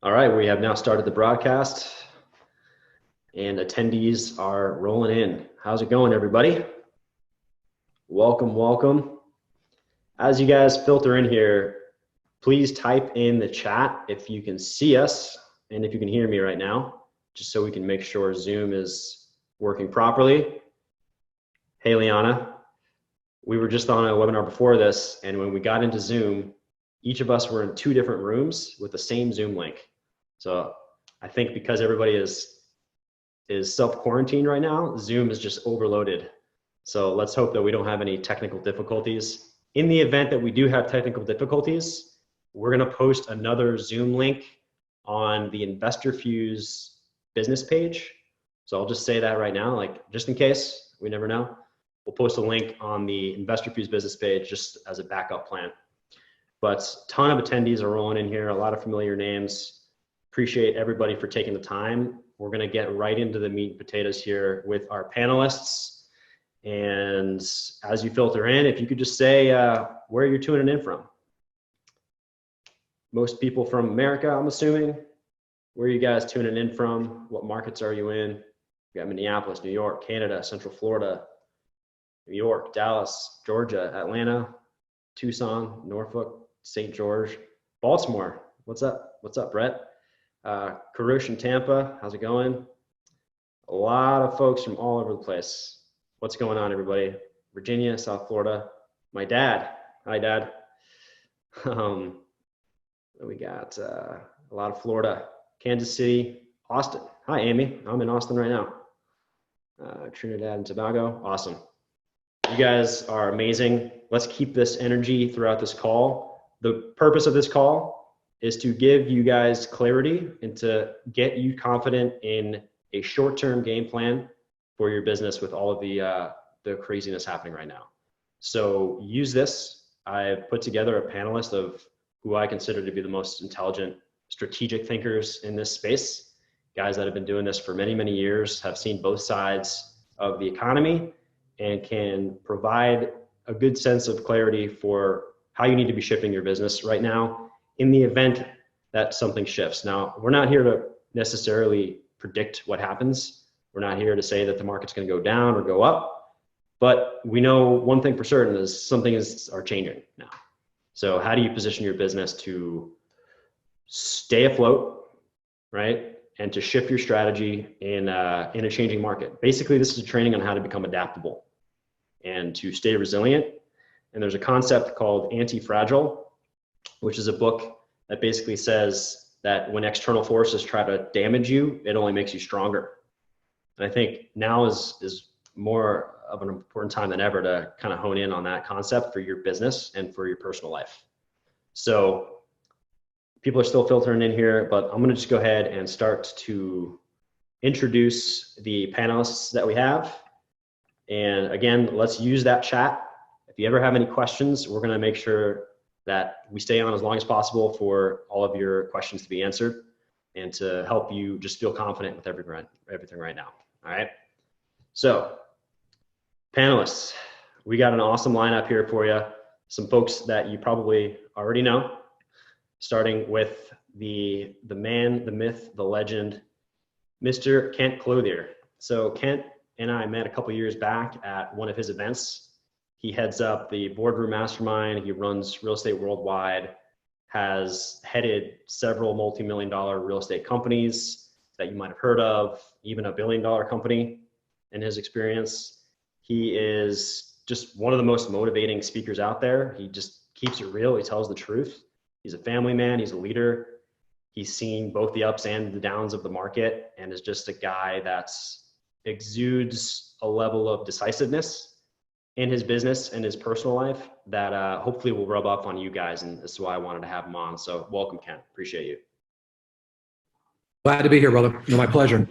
All right, we have now started the broadcast and attendees are rolling in. How's it going, everybody? Welcome, welcome. As you guys filter in here, please type in the chat if you can see us and if you can hear me right now, just so we can make sure Zoom is working properly. Hey, Liana. We were just on a webinar before this, and when we got into Zoom, each of us were in two different rooms with the same Zoom link. So I think because everybody is self-quarantined right now, Zoom is just overloaded. So let's hope that we don't have any technical difficulties. In the event that we do have technical difficulties, we're gonna post another Zoom link on the InvestorFuse business page. So I'll just say that right now, like just in case, we never know. We'll post a link on the InvestorFuse business page just as a backup plan. But a ton of attendees are rolling in here, a lot of familiar names. Appreciate everybody for taking the time. We're gonna get right into the meat and potatoes here with our panelists. And as you filter in, if you could just say where you're tuning in from. Most people from America, I'm assuming. Where are you guys tuning in from? What markets are you in? You got Minneapolis, New York, Canada, Central Florida, New York, Dallas, Georgia, Atlanta, Tucson, Norfolk, St. George, Baltimore. What's up? What's up, Brett? Karush in Tampa, how's it going? A lot of folks from all over the place. What's going on, everybody? Virginia, South Florida. My dad, hi Dad. We got a lot of Florida, Kansas City, Austin. Hi Amy, I'm in Austin right now. Trinidad and Tobago, awesome. You guys are amazing. Let's keep this energy throughout this call. The purpose of this call is to give you guys clarity and to get you confident in a short-term game plan for your business with all of the craziness happening right now. So use this. I've put together a panelist of who I consider to be the most intelligent strategic thinkers in this space, guys that have been doing this for many, many years, have seen both sides of the economy, and can provide a good sense of clarity for how you need to be shifting your business right now in the event that something shifts. Now, we're not here to necessarily predict what happens. We're not here to say that the market's gonna go down or go up, but we know one thing for certain is something are changing now. So how do you position your business to stay afloat, right? And to shift your strategy in a changing market. Basically, this is a training on how to become adaptable and to stay resilient. And there's a concept called anti-fragile, which is a book that basically says that when external forces try to damage you, it only makes you stronger. And I think now is more of an important time than ever to kind of hone in on that concept for your business and for your personal life. So people are still filtering in here, but I'm gonna just go ahead and start to introduce the panelists that we have. And again, let's use that chat. If you ever have any questions, we're gonna make sure that we stay on as long as possible for all of your questions to be answered and to help you just feel confident with everything right now, all right? So, panelists, we got an awesome lineup here for you. Some folks that you probably already know, starting with the man, the myth, the legend, Mr. Kent Clothier. So Kent and I met a couple years back at one of his events. He heads up the Boardroom Mastermind. He runs real estate worldwide, has headed several multi-million-dollar real estate companies that you might have heard of, even a billion-dollar company in his experience. He is just one of the most motivating speakers out there. He just keeps it real. He tells the truth. He's a family man. He's a leader. He's seen both the ups and the downs of the market, and is just a guy that exudes a level of decisiveness in his business and his personal life that hopefully will rub off on you guys, and this is why I wanted to have him on. So welcome, Kent. Appreciate you. Glad to be here, brother. No, my pleasure.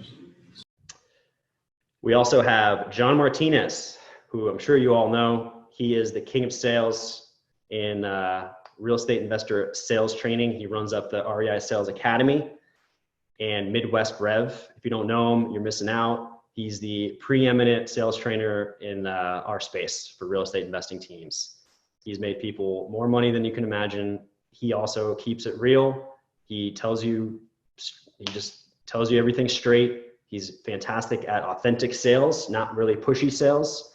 We also have John Martinez, who I'm sure you all know. He is the king of sales in real estate investor sales training. He runs up the REI Sales Academy and Midwest Rev. If you don't know him, you're missing out. He's the preeminent sales trainer in our space for real estate investing teams. He's made people more money than you can imagine. He also keeps it real. He tells you He just tells you everything straight. He's fantastic at authentic sales, not really pushy sales.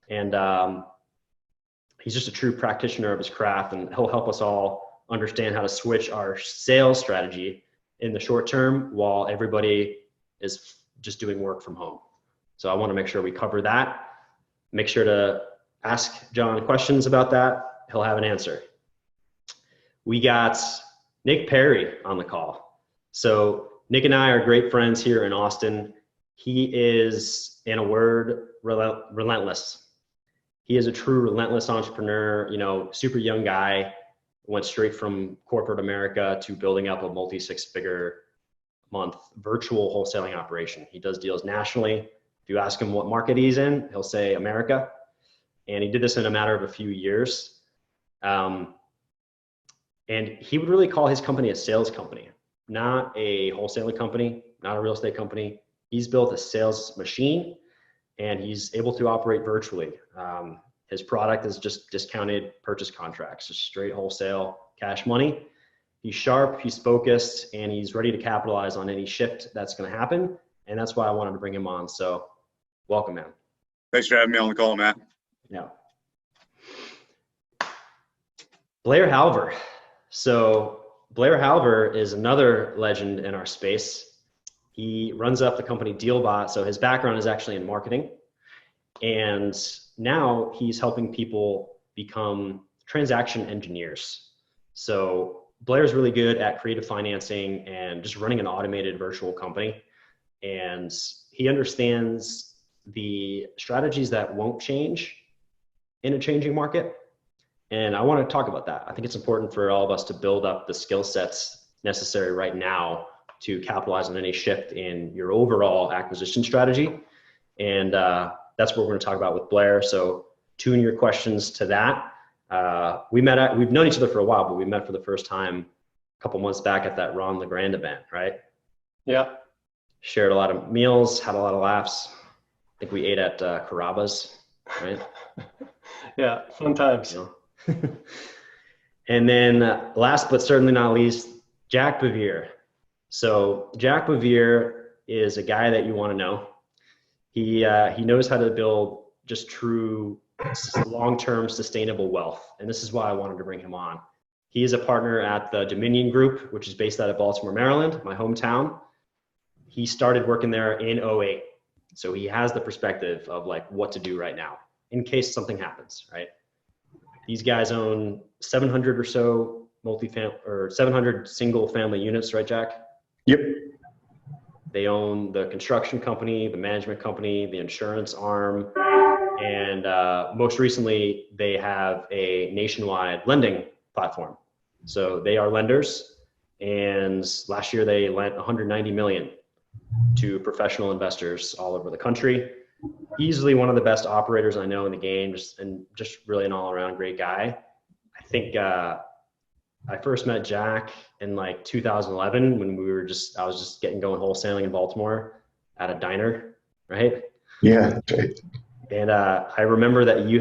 And he's just a true practitioner of his craft, and he'll help us all understand how to switch our sales strategy in the short term while everybody is just doing work from home. So I want to make sure we cover that. Make sure to ask John questions about that. He'll have an answer. We got Nick Perry on the call. So Nick and I are great friends here in Austin. He is, in a word, relentless. He is a true relentless entrepreneur, you know, super young guy, went straight from corporate America to building up a multi-six-figure month virtual wholesaling operation. He does deals nationally. If you ask him what market he's in, he'll say America. And he did this in a matter of a few years. And he would really call his company a sales company, not a wholesaling company, not a real estate company. He's built a sales machine, and he's able to operate virtually. His product is just discounted purchase contracts, just straight wholesale cash money. He's sharp, he's focused, and he's ready to capitalize on any shift that's going to happen. And that's why I wanted to bring him on. So welcome, man. Thanks for having me on the call, Matt. Yeah. Blair Halver. So Blair Halver is another legend in our space. He runs up the company DealBot. So his background is actually in marketing. And now he's helping people become transaction engineers. So Blair's really good at creative financing and just running an automated virtual company. And he understands the strategies that won't change in a changing market. And I want to talk about that. I think it's important for all of us to build up the skill sets necessary right now to capitalize on any shift in your overall acquisition strategy. And that's what we're going to talk about with Blair. So tune your questions to that. We've known each other for a while, but we met for the first time a couple months back at that Ron LeGrand event, right? Yeah. Shared a lot of meals, had a lot of laughs. I think we ate at Carrabba's, right? Yeah, fun times. You know? And then last but certainly not least, Jack BeVier. So Jack BeVier is a guy that you want to know. He knows how to build just true long-term sustainable wealth. And this is why I wanted to bring him on. He is a partner at the Dominion Group, which is based out of Baltimore, Maryland, my hometown. He started working there in 2008. So he has the perspective of like what to do right now in case something happens, right? These guys own 700 or so 700 single family units, right, Jack? Yep. They own the construction company, the management company, the insurance arm, and most recently, they have a nationwide lending platform. So they are lenders, and last year they lent $190 million to professional investors all over the country. Easily one of the best operators I know in the game, just really an all-around great guy. I think I first met Jack in like 2011 when I was just getting going wholesaling in Baltimore at a diner, right? Yeah, that's right. And I remember that you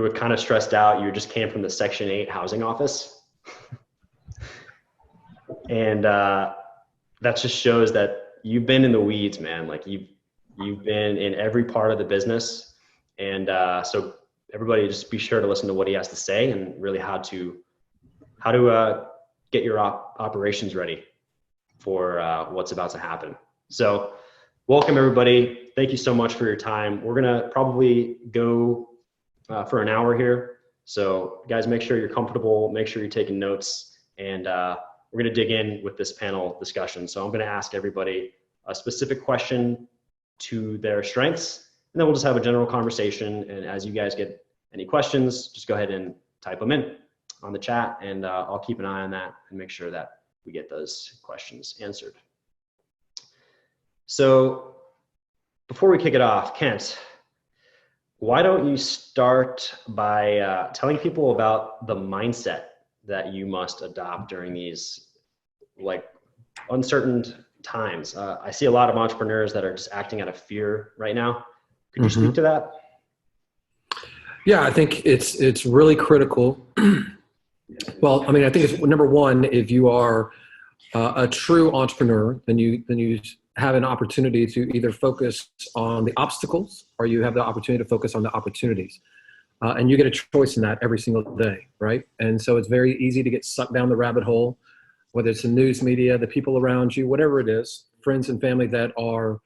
were kind of stressed out. You just came from the Section 8 housing office. And that just shows that you've been in the weeds, man. Like you've been in every part of the business. And so everybody just be sure to listen to what he has to say and really how to get your operations ready for what's about to happen. So welcome everybody. Thank you so much for your time. We're gonna probably go for an hour here. So guys, make sure you're comfortable, make sure you're taking notes, and we're gonna dig in with this panel discussion. So I'm gonna ask everybody a specific question to their strengths, and then we'll just have a general conversation. And as you guys get any questions, just go ahead and type them in on the chat, and I'll keep an eye on that and make sure that we get those questions answered. So before we kick it off, Kent, why don't you start by telling people about the mindset that you must adopt during these like uncertain times? I see a lot of entrepreneurs that are just acting out of fear right now. Could you speak to that? Yeah, I think it's really critical. Well, I mean, I think it's number one, if you are a true entrepreneur, then you have an opportunity to either focus on the obstacles or you have the opportunity to focus on the opportunities. And you get a choice in that every single day, right? And so it's very easy to get sucked down the rabbit hole, whether it's the news media, the people around you, whatever it is, friends and family that are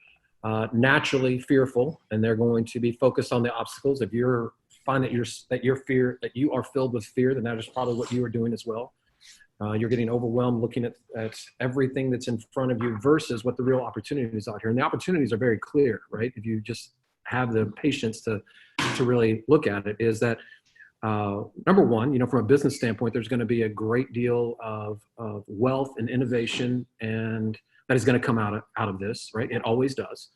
naturally fearful, and they're going to be focused on the obstacles. If you find that you are filled with fear, then that is probably what you are doing as well. You're getting overwhelmed looking at everything that's in front of you versus what the real opportunities out here. And the opportunities are very clear, right? If you just have the patience to really look at it, is that number one, from a business standpoint, there's going to be a great deal of wealth and innovation, and that is going to come out of this, right? It always does.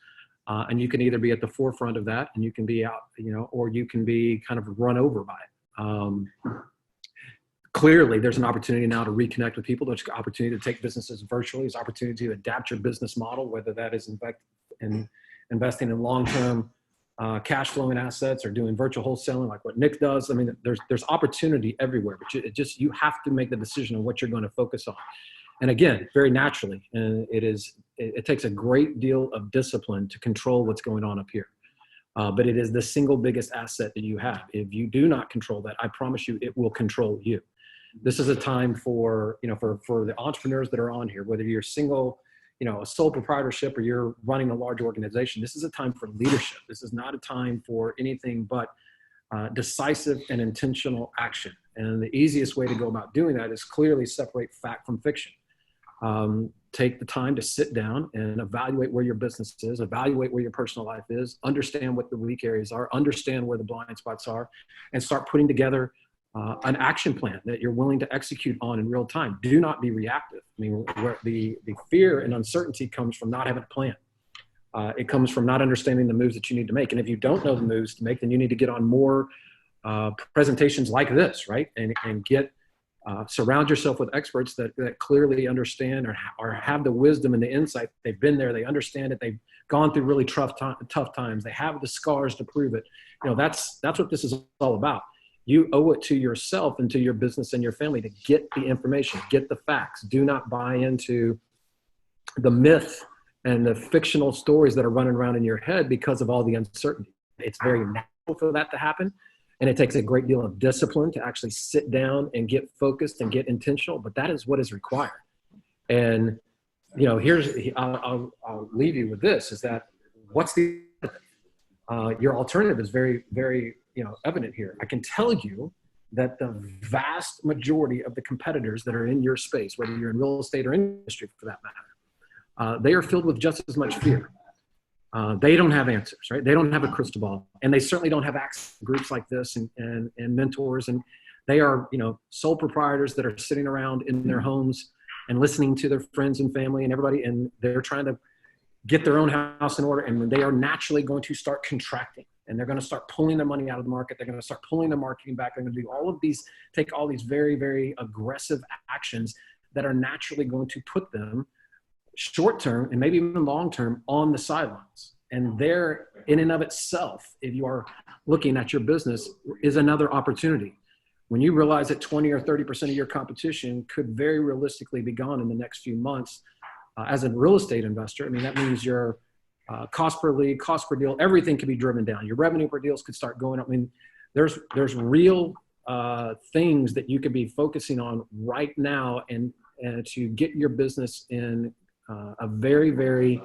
And you can either be at the forefront of that and you can be out, or you can be kind of run over by it. Clearly, there's an opportunity now to reconnect with people. There's an opportunity to take businesses virtually. There's an opportunity to adapt your business model, whether that is investing in long-term cash flowing assets or doing virtual wholesaling like what Nick does. I mean, there's opportunity everywhere, but you have to make the decision on what you're going to focus on. And again, very naturally, and it takes a great deal of discipline to control what's going on up here. But it is the single biggest asset that you have. If you do not control that, I promise you, it will control you. This is a time for the entrepreneurs that are on here, whether you're single, a sole proprietorship or you're running a large organization. This is a time for leadership. This is not a time for anything but decisive and intentional action. And the easiest way to go about doing that is clearly separate fact from fiction. Take the time to sit down and evaluate where your business is, evaluate where your personal life is, understand what the weak areas are, understand where the blind spots are, and start putting together an action plan that you're willing to execute on in real time. Do not be reactive. I mean, where the fear and uncertainty comes from not having a plan. It comes from not understanding the moves that you need to make. And if you don't know the moves to make, then you need to get on more presentations like this, right? And surround yourself with experts that clearly understand or have the wisdom and the insight. They've been there. They understand it. They've gone through really tough times. They have the scars to prove it. That's what this is all about. You owe it to yourself and to your business and your family to get the information, get the facts. Do not buy into the myth and the fictional stories that are running around in your head because of all the uncertainty. It's very natural for that to happen. And it takes a great deal of discipline to actually sit down and get focused and get intentional, but that is what is required. And, I'll leave you with this, is that what's your alternative is very, very, evident here. I can tell you that the vast majority of the competitors that are in your space, whether you're in real estate or industry for that matter, they are filled with just as much fear. They don't have answers, right? They don't have a crystal ball, and they certainly don't have access to groups like this and mentors. And they are, sole proprietors that are sitting around in their homes and listening to their friends and family and everybody, and they're trying to get their own house in order, and they are naturally going to start contracting, and they're going to start pulling their money out of the market. They're going to start pulling their marketing back. They're going to do take all these very, very aggressive actions that are naturally going to put them short-term and maybe even long-term on the sidelines. And there, in and of itself, if you are looking at your business, is another opportunity. When you realize that 20 or 30% of your competition could very realistically be gone in the next few months, as a real estate investor, I mean, that means your cost per lead, cost per deal, everything can be driven down. Your revenue per deals could start going up. I mean, there's real things that you could be focusing on right now and to get your business in a very, very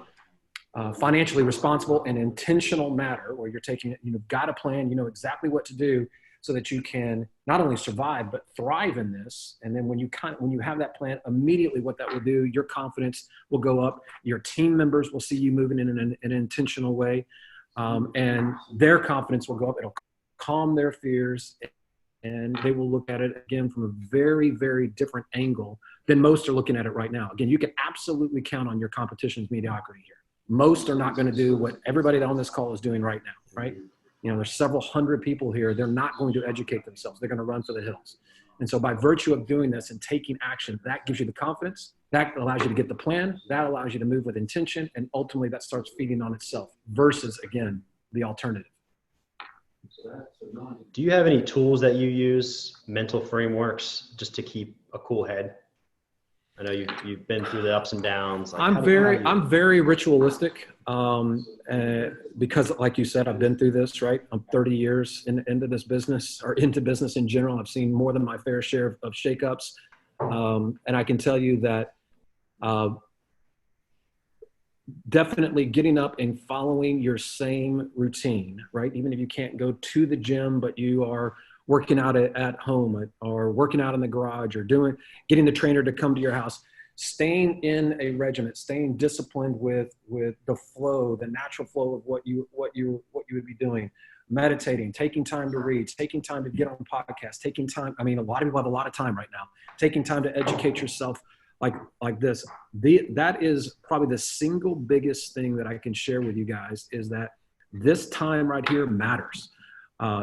financially responsible and intentional manner, where you're taking it, you've got a plan, you know exactly what to do so that you can not only survive, but thrive in this. And then when you have that plan, immediately what that will do, your confidence will go up. Your team members will see you moving in an intentional way. And their confidence will go up. It'll calm their fears, and they will look at it again from a very, very different angle than most are looking at it right now. Again, you can absolutely count on your competition's mediocrity here. Most are not going to do what everybody on this call is doing right now, right? You know, there's several hundred people here. They're not going to educate themselves. They're going to run for the hills. And so by virtue of doing this and taking action, that gives you the confidence. That allows you to get the plan. That allows you to move with intention. And ultimately that starts feeding on itself versus, again, the alternative. Do you have any tools that you use, mental frameworks, just to keep a cool head? I know you've been through the ups and downs. Like, I'm very ritualistic because, like you said, I've been through this. Right, I'm 30 years into this business, or into business in general. I've seen more than my fair share of shakeups, and I can tell you that definitely getting up and following your same routine. Right, even if you can't go to the gym, but you are working out at home or working out in the garage or getting the trainer to come to your house, staying in a regiment, staying disciplined with the flow, the natural flow of what you would be doing, meditating, taking time to read, taking time to get on podcasts, taking time. I mean, a lot of people have a lot of time right now, taking time to educate yourself like this. That is probably the single biggest thing that I can share with you guys, is that this time right here matters.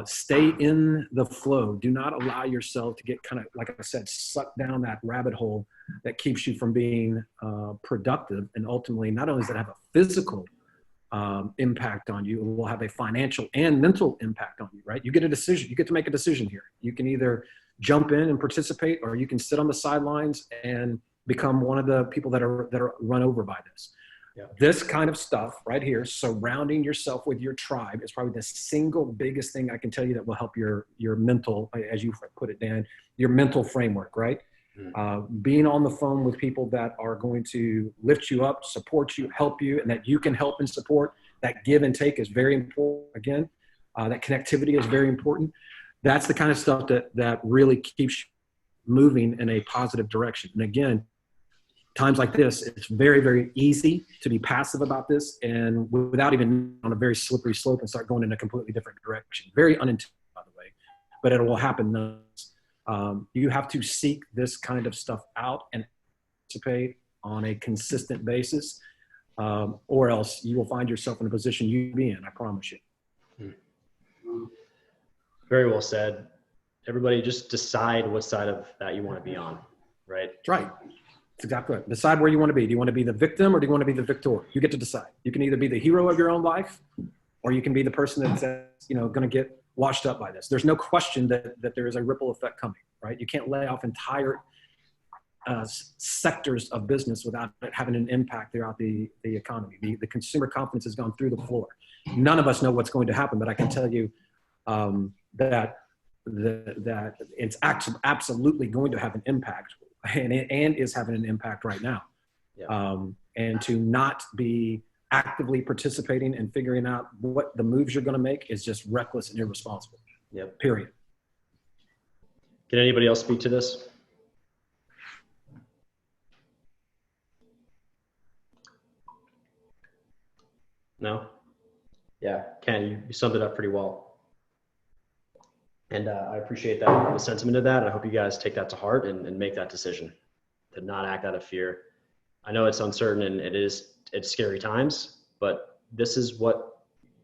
Stay in the flow. Do not allow yourself to get kind of, like I said, sucked down that rabbit hole that keeps you from being productive. And ultimately, not only does it have a physical impact on you, it will have a financial and mental impact on you, right? You get a decision. You get to make a decision here. You can either jump in and participate, or you can sit on the sidelines and become one of the people that are run over by this. Yeah. This kind of stuff right here, surrounding yourself with your tribe, is probably the single biggest thing I can tell you that will help your mental, as you put it, Dan, your mental framework, right? Mm-hmm. Being on the phone with people that are going to lift you up, support you, help you, and that you can help and support. That give and take is very important. Again, that connectivity is very important. That's the kind of stuff that really keeps you moving in a positive direction. And again, times like this, it's very, very easy to be passive about this, and without even on a very slippery slope and start going in a completely different direction. Very unintentional, by the way, but it will happen. You have to seek this kind of stuff out and participate on a consistent basis, or else you will find yourself in a position you'd be in, I promise you. Very well said. Everybody just decide what side of that you want to be on, right? That's right. That's exactly right. Decide where you want to be. Do you want to be the victim, or do you want to be the victor? You get to decide. You can either be the hero of your own life, or you can be the person that's going to get washed up by this. There's no question that there is a ripple effect coming, right? You can't lay off entire sectors of business without it having an impact throughout the economy. The consumer confidence has gone through the floor. None of us know what's going to happen, but I can tell you that it's absolutely going to have an impact. And is having an impact right now. Yeah. And to not be actively participating and figuring out what the moves you're going to make is just reckless and irresponsible. Yep. Period. Can anybody else speak to this? No? Yeah, Ken, you summed it up pretty well. And I appreciate that, the sentiment of that. And I hope you guys take that to heart and make that decision to not act out of fear. I know it's uncertain and it's scary times, but this is what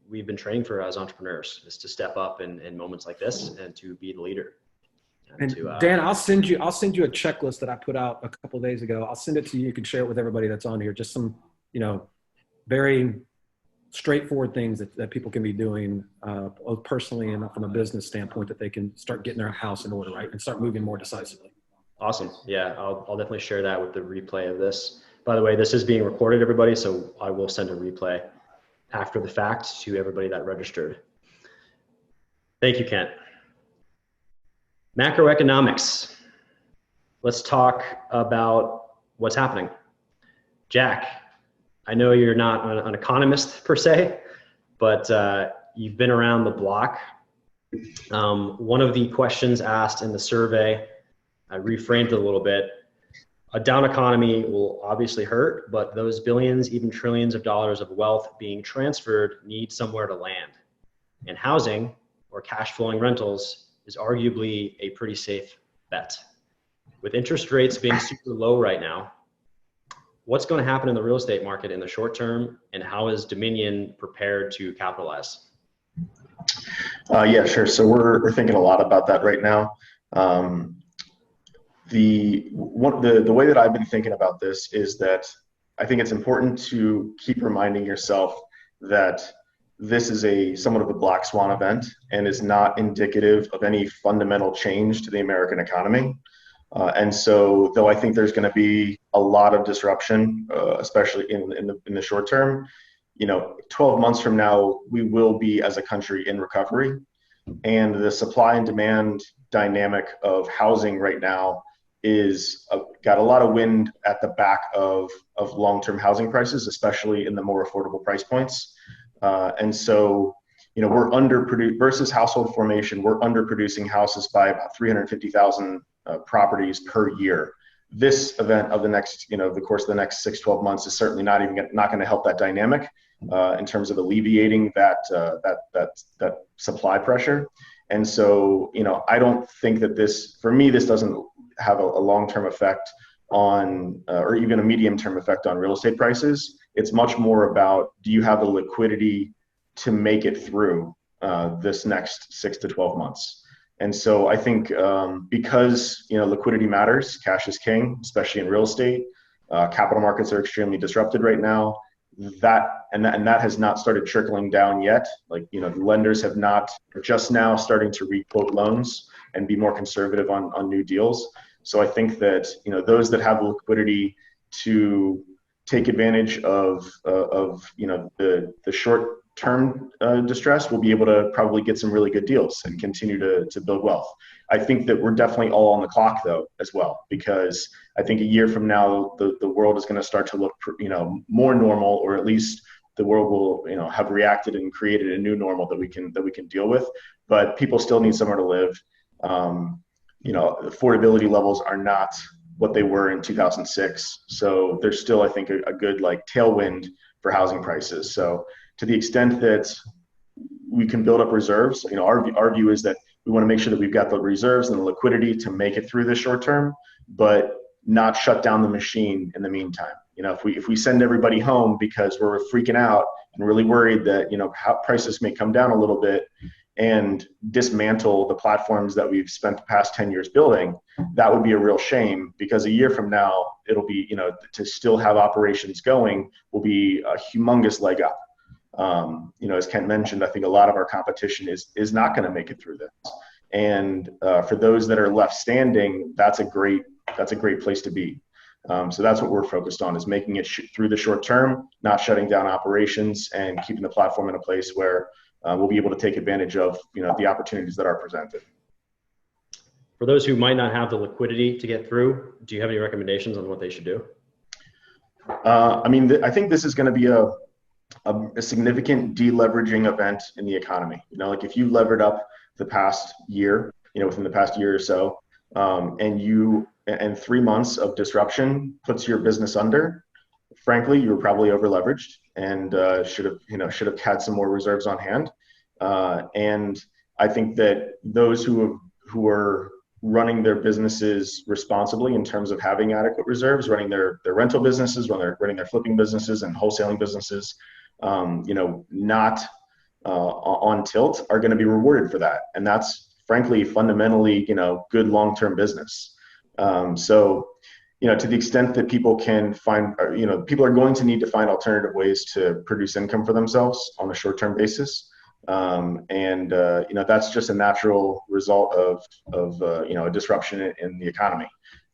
we've been training for as entrepreneurs, is to step up in moments like this and to be the leader. And Dan, I'll send you a checklist that I put out a couple of days ago. I'll send it to you. You can share it with everybody that's on here. Just some, very straightforward things that people can be doing personally and from a business standpoint, that they can start getting their house in order, right? And start moving more decisively. Awesome. Yeah, I'll definitely share that with the replay of this. By the way, this is being recorded, everybody, so I will send a replay after the fact to everybody that registered. Thank you, Kent. Macroeconomics. Let's talk about what's happening. Jack, I know you're not an economist per se, but you've been around the block. One of the questions asked in the survey, I reframed it a little bit. A down economy will obviously hurt, but those billions, even trillions of dollars of wealth being transferred need somewhere to land. And housing or cash flowing rentals is arguably a pretty safe bet. With interest rates being super low right now, what's going to happen in the real estate market in the short term, and how is Dominion prepared to capitalize? Yeah, sure. So we're thinking a lot about that right now. The way that I've been thinking about this is that I think it's important to keep reminding yourself that this is somewhat of a black swan event and is not indicative of any fundamental change to the American economy. And so, though I think there's going to be a lot of disruption, especially in the short term, 12 months from now, we will be as a country in recovery. And the supply and demand dynamic of housing right now is got a lot of wind at the back of long-term housing prices, especially in the more affordable price points. And so, we're underproduced versus household formation. We're underproducing houses by about 350,000 properties per year. This event of the next, the course of the next 6-12 months is certainly not going to help that dynamic in terms of alleviating that supply pressure. And so, I don't think that this doesn't have a long-term effect on, or even a medium-term effect on real estate prices. It's much more about, do you have the liquidity to make it through this next 6 to 12 months? And so I think because liquidity matters, cash is king, especially in real estate. Capital markets are extremely disrupted right now. That has not started trickling down yet. Like, the lenders are just now starting to re-quote loans and be more conservative on new deals. So I think that those that have the liquidity to take advantage of the short-term distress will be able to probably get some really good deals and continue to build wealth. I think that we're definitely all on the clock though as well, because I think a year from now the world is going to start to look more normal, or at least the world will have reacted and created a new normal that we can deal with. But people still need somewhere to live. Affordability levels are not what they were in 2006. So there's still, I think, a good tailwind for housing prices. So to the extent that we can build up reserves, our view is that we want to make sure that we've got the reserves and the liquidity to make it through the short term, but not shut down the machine in the meantime. If we send everybody home because we're freaking out and really worried that how prices may come down a little bit, and dismantle the platforms that we've spent the past 10 years building, that would be a real shame, because a year from now, it'll be, to still have operations going will be a humongous leg up. As Kent mentioned, I think a lot of our competition is not going to make it through this. And for those that are left standing, that's a great place to be. So that's what we're focused on, is making it through the short term, not shutting down operations, and keeping the platform in a place where we'll be able to take advantage of the opportunities that are presented. For those who might not have the liquidity to get through, do you have any recommendations on what they should do? I think this is going to be a significant deleveraging event in the economy. If you levered up the past year, within the past year or so, and 3 months of disruption puts your business under, frankly, you were probably over leveraged and should have had some more reserves on hand. And I think that those who are running their businesses responsibly in terms of having adequate reserves, running their rental businesses, running their flipping businesses and wholesaling businesses, not on tilt, are going to be rewarded for that. And that's frankly fundamentally good long-term business. So to the extent that people can find, people are going to need to find alternative ways to produce income for themselves on a short-term basis. That's just a natural result of a disruption in the economy.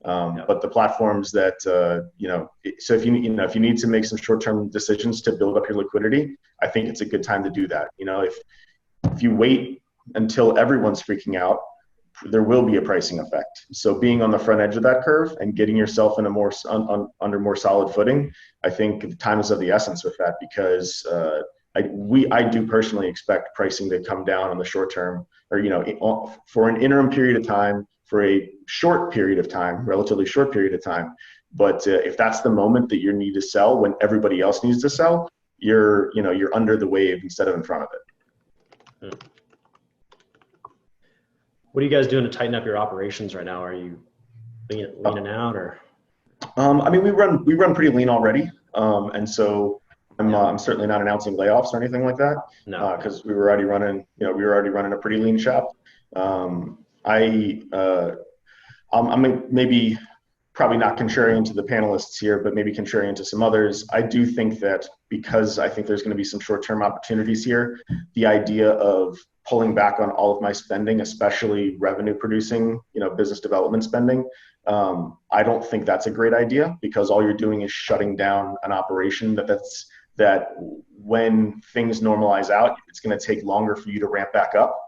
But the platforms that, so if you need to make some short-term decisions to build up your liquidity, I think it's a good time to do that. If you wait until everyone's freaking out, there will be a pricing effect. So being on the front edge of that curve and getting yourself in a under more solid footing, I think time is of the essence with that, because I do personally expect pricing to come down on the short term, or for an interim period of time, for a short period of time, relatively short period of time. But if that's the moment that you need to sell when everybody else needs to sell, you're under the wave instead of in front of it. What are you guys doing to tighten up your operations right now? Are you leaning out, or? We run pretty lean already, and so I'm certainly not announcing layoffs or anything like that. No, because we were already running a pretty lean shop. I'm maybe probably not contrarian to the panelists here, but maybe contrarian to some others. I do think that because I think there's going to be some short-term opportunities here, the idea of pulling back on all of my spending, especially revenue producing, business development spending. I don't think that's a great idea, because all you're doing is shutting down an operation that when things normalize out, it's going to take longer for you to ramp back up,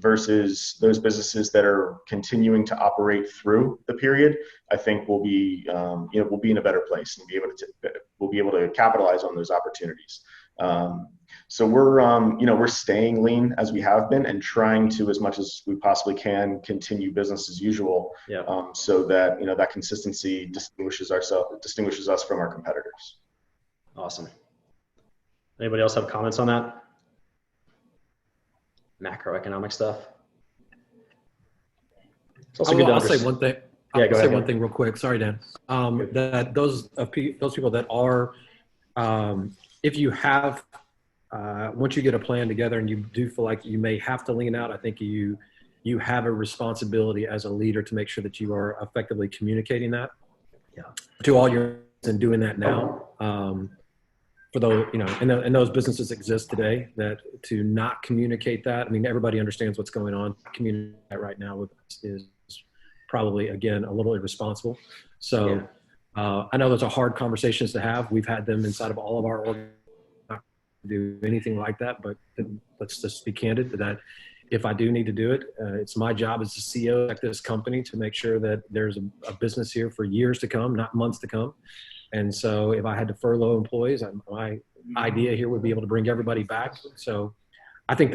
versus those businesses that are continuing to operate through the period. I think we'll be in a better place and we'll be able to capitalize on those opportunities. So we're staying lean as we have been, and trying to, as much as we possibly can, continue business as usual. Yeah. So that that consistency distinguishes us from our competitors. Awesome. Anybody else have comments on that? Macroeconomic stuff. It's also good to I'll say one thing. Yeah, go ahead. One thing real quick. Sorry, Dan. That those people that are, if you have, once you get a plan together and you do feel like you may have to lean out, I think you have a responsibility as a leader to make sure that you are effectively communicating that to all your, and doing that now. For those, and those businesses exist today, that to not communicate that, I mean, everybody understands what's going on. Communicate that right now is probably, again, a little irresponsible. So I know those are hard conversations to have. We've had them inside of all of our organizations. Not do anything like that, but let's just be candid that if I do need to do it, it's my job as the CEO of this company to make sure that there's a business here for years to come, not months to come. And so if I had to furlough employees, my idea here would be able to bring everybody back. So I think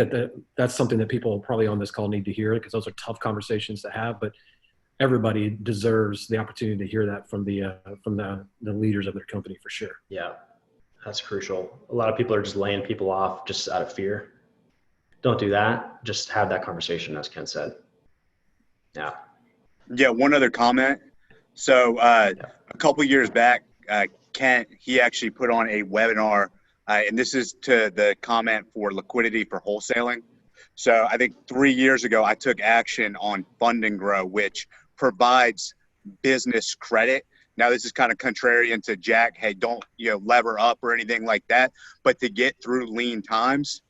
that's something that people probably on this call need to hear, because those are tough conversations to have, but everybody deserves the opportunity to hear that from the leaders of their company, for sure. Yeah, that's crucial. A lot of people are just laying people off just out of fear. Don't do that. Just have that conversation, as Ken said. Yeah. Yeah, one other comment. So a couple years back, Kent, he actually put on a webinar, and this is to the comment for liquidity for wholesaling. So I think 3 years ago, I took action on Fund and Grow, which provides business credit. Now, this is kind of contrarian to Jack. Hey, don't lever up or anything like that. But to get through lean times,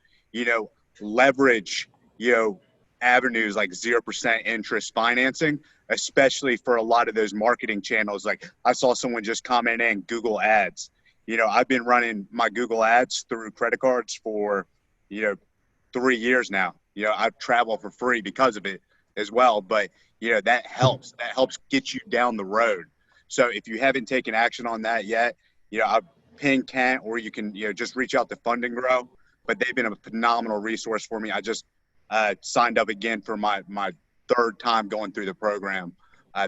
leverage avenues like 0% interest financing, especially for a lot of those marketing channels. Like I saw someone just comment in Google Ads. I've been running my Google Ads through credit cards for 3 years now. I travel for free because of it as well. But that helps get you down the road. So if you haven't taken action on that yet, I've pinged Kent, or you can just reach out to Fund and Grow. But they've been a phenomenal resource for me. I just signed up again for my third time going through the program.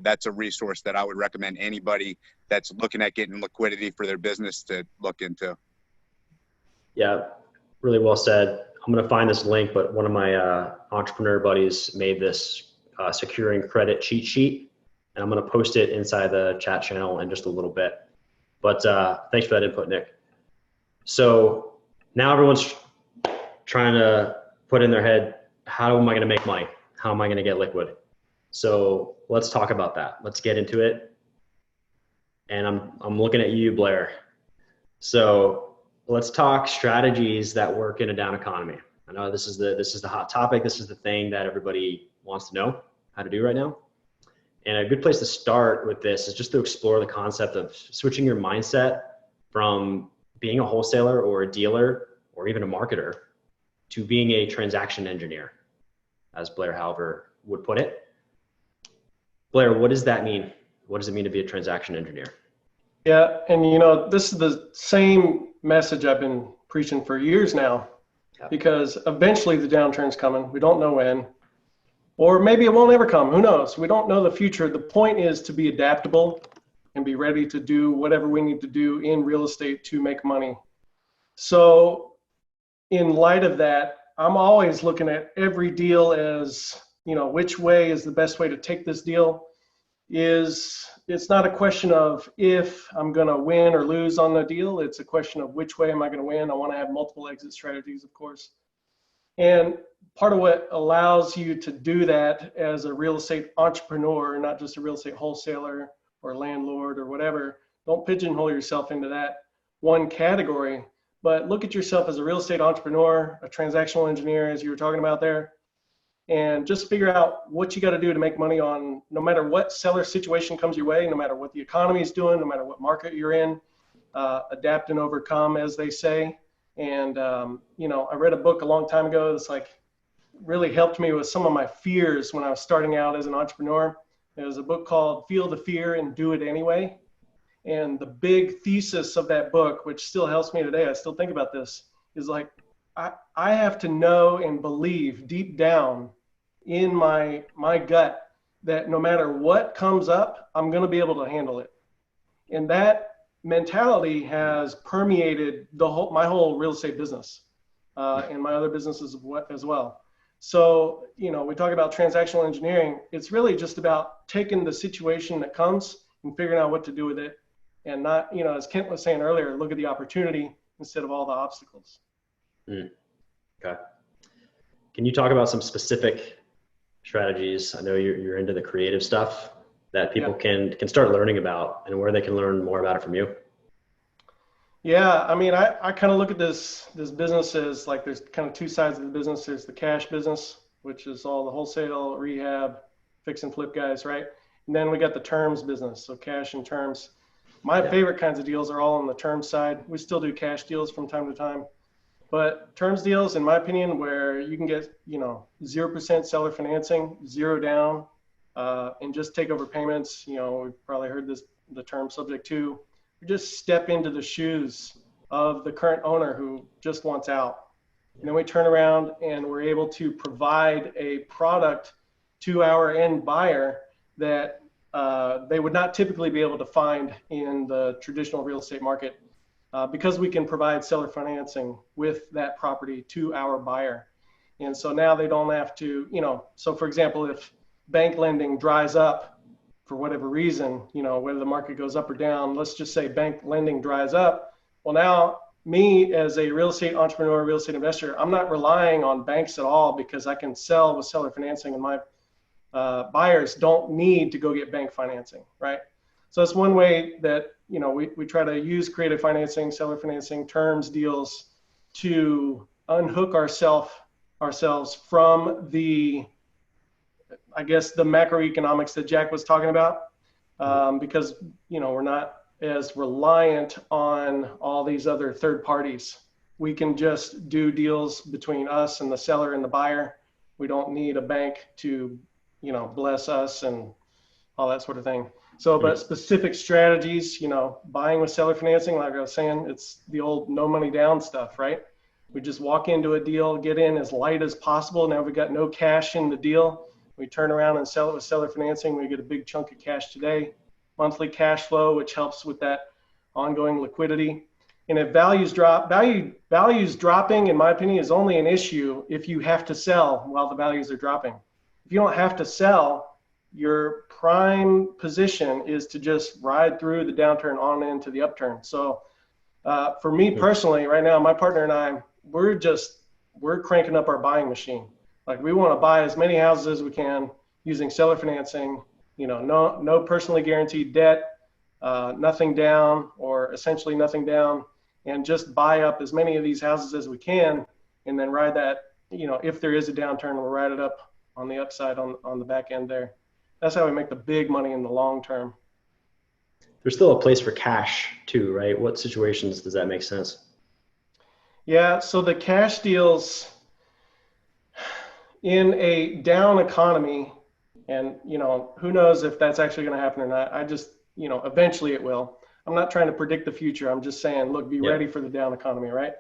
That's a resource that I would recommend anybody that's looking at getting liquidity for their business to look into. Yeah, really well said. I'm going to find this link, but one of my entrepreneur buddies made this securing credit cheat sheet, and I'm going to post it inside the chat channel in just a little bit. But thanks for that input, Nick. So now everyone's trying to put in their head, how am I going to make money? How am I going to get liquid? So let's talk about that. Let's get into it. And I'm looking at you, Blair. So let's talk strategies that work in a down economy. I know this is the hot topic. This is the thing that everybody wants to know how to do right now. And a good place to start with this is just to explore the concept of switching your mindset from being a wholesaler or a dealer or even a marketer to being a transaction engineer, as Blair Halver would put it. Blair, what does that mean? What does it mean to be a transaction engineer? Yeah, and this is the same message I've been preaching for years now, because eventually the downturn's coming. We don't know when, or maybe it won't ever come. Who knows? We don't know the future. The point is to be adaptable and be ready to do whatever we need to do in real estate to make money. So in light of that, I'm always looking at every deal as, which way is the best way to take this deal. It's not a question of if I'm going to win or lose on the deal. It's a question of which way am I going to win. I want to have multiple exit strategies, of course. And part of what allows you to do that as a real estate entrepreneur, not just a real estate wholesaler or landlord or whatever, don't pigeonhole yourself into that one category. but look at yourself as a real estate entrepreneur, a transactional engineer, as you were talking about there, and just figure out what you got to do to make money on no matter what seller situation comes your way, no matter what the economy is doing, no matter what market you're in. Adapt and overcome, as they say. And I read a book a long time ago that's like really helped me with some of my fears when I was starting out as an entrepreneur. It was a book called Feel the Fear and Do It Anyway. And the big thesis of that book, which still helps me today, I still think about this, is like I have to know and believe deep down in my gut that no matter what comes up, I'm going to be able to handle it. And that mentality has permeated my whole real estate business and my other businesses as well. So, we talk about transactional engineering. It's really just about taking the situation that comes and figuring out what to do with it, and not, as Kent was saying earlier, look at the opportunity instead of all the obstacles. Okay. Can you talk about some specific strategies? I know you're into the creative stuff that people can start learning about, and where they can learn more about it from you. Yeah, I mean, I kind of look at this business as like there's kind of two sides of the business. There's the cash business, which is all the wholesale, rehab, fix and flip guys, right? And then we got the terms business, so cash and terms. My favorite kinds of deals are all on the term side. We still do cash deals from time to time, but terms deals, in my opinion, where you can get 0% seller financing, 0 down, and just take over payments. We've probably heard the term subject to. We just step into the shoes of the current owner who just wants out. And then we turn around and we're able to provide a product to our end buyer that they would not typically be able to find in the traditional real estate market because we can provide seller financing with that property to our buyer. And so now they don't have to, so for example, if bank lending dries up for whatever reason, whether the market goes up or down, let's just say bank lending dries up. Well, now me as a real estate entrepreneur, real estate investor, I'm not relying on banks at all because I can sell with seller financing, and my buyers don't need to go get bank financing, right? So that's one way that, we try to use creative financing, seller financing, terms deals to unhook ourselves from the macroeconomics that Jack was talking about, because, we're not as reliant on all these other third parties. We can just do deals between us and the seller and the buyer. We don't need a bank to, bless us and all that sort of thing. So, but specific strategies, buying with seller financing, like I was saying, it's the old no money down stuff, right? We just walk into a deal, get in as light as possible. Now we've got no cash in the deal. We turn around and sell it with seller financing. We get a big chunk of cash today, monthly cash flow, which helps with that ongoing liquidity. And if values dropping, in my opinion, is only an issue if you have to sell while the values are dropping. If you don't have to sell, your prime position is to just ride through the downturn on into the upturn. So for me personally, right now, my partner and I, we're cranking up our buying machine. Like, we want to buy as many houses as we can using seller financing, no personally guaranteed debt, nothing down, or essentially nothing down, and just buy up as many of these houses as we can, and then ride that, if there is a downturn, we'll ride it up on the upside on the back end there. That's how we make the big money in the long term. There's still a place for cash too, right? What situations does that make sense? Yeah, so the cash deals in a down economy, and who knows if that's actually going to happen or not. I just, eventually it will. I'm not trying to predict the future. I'm just saying, look, be ready for the down economy, right?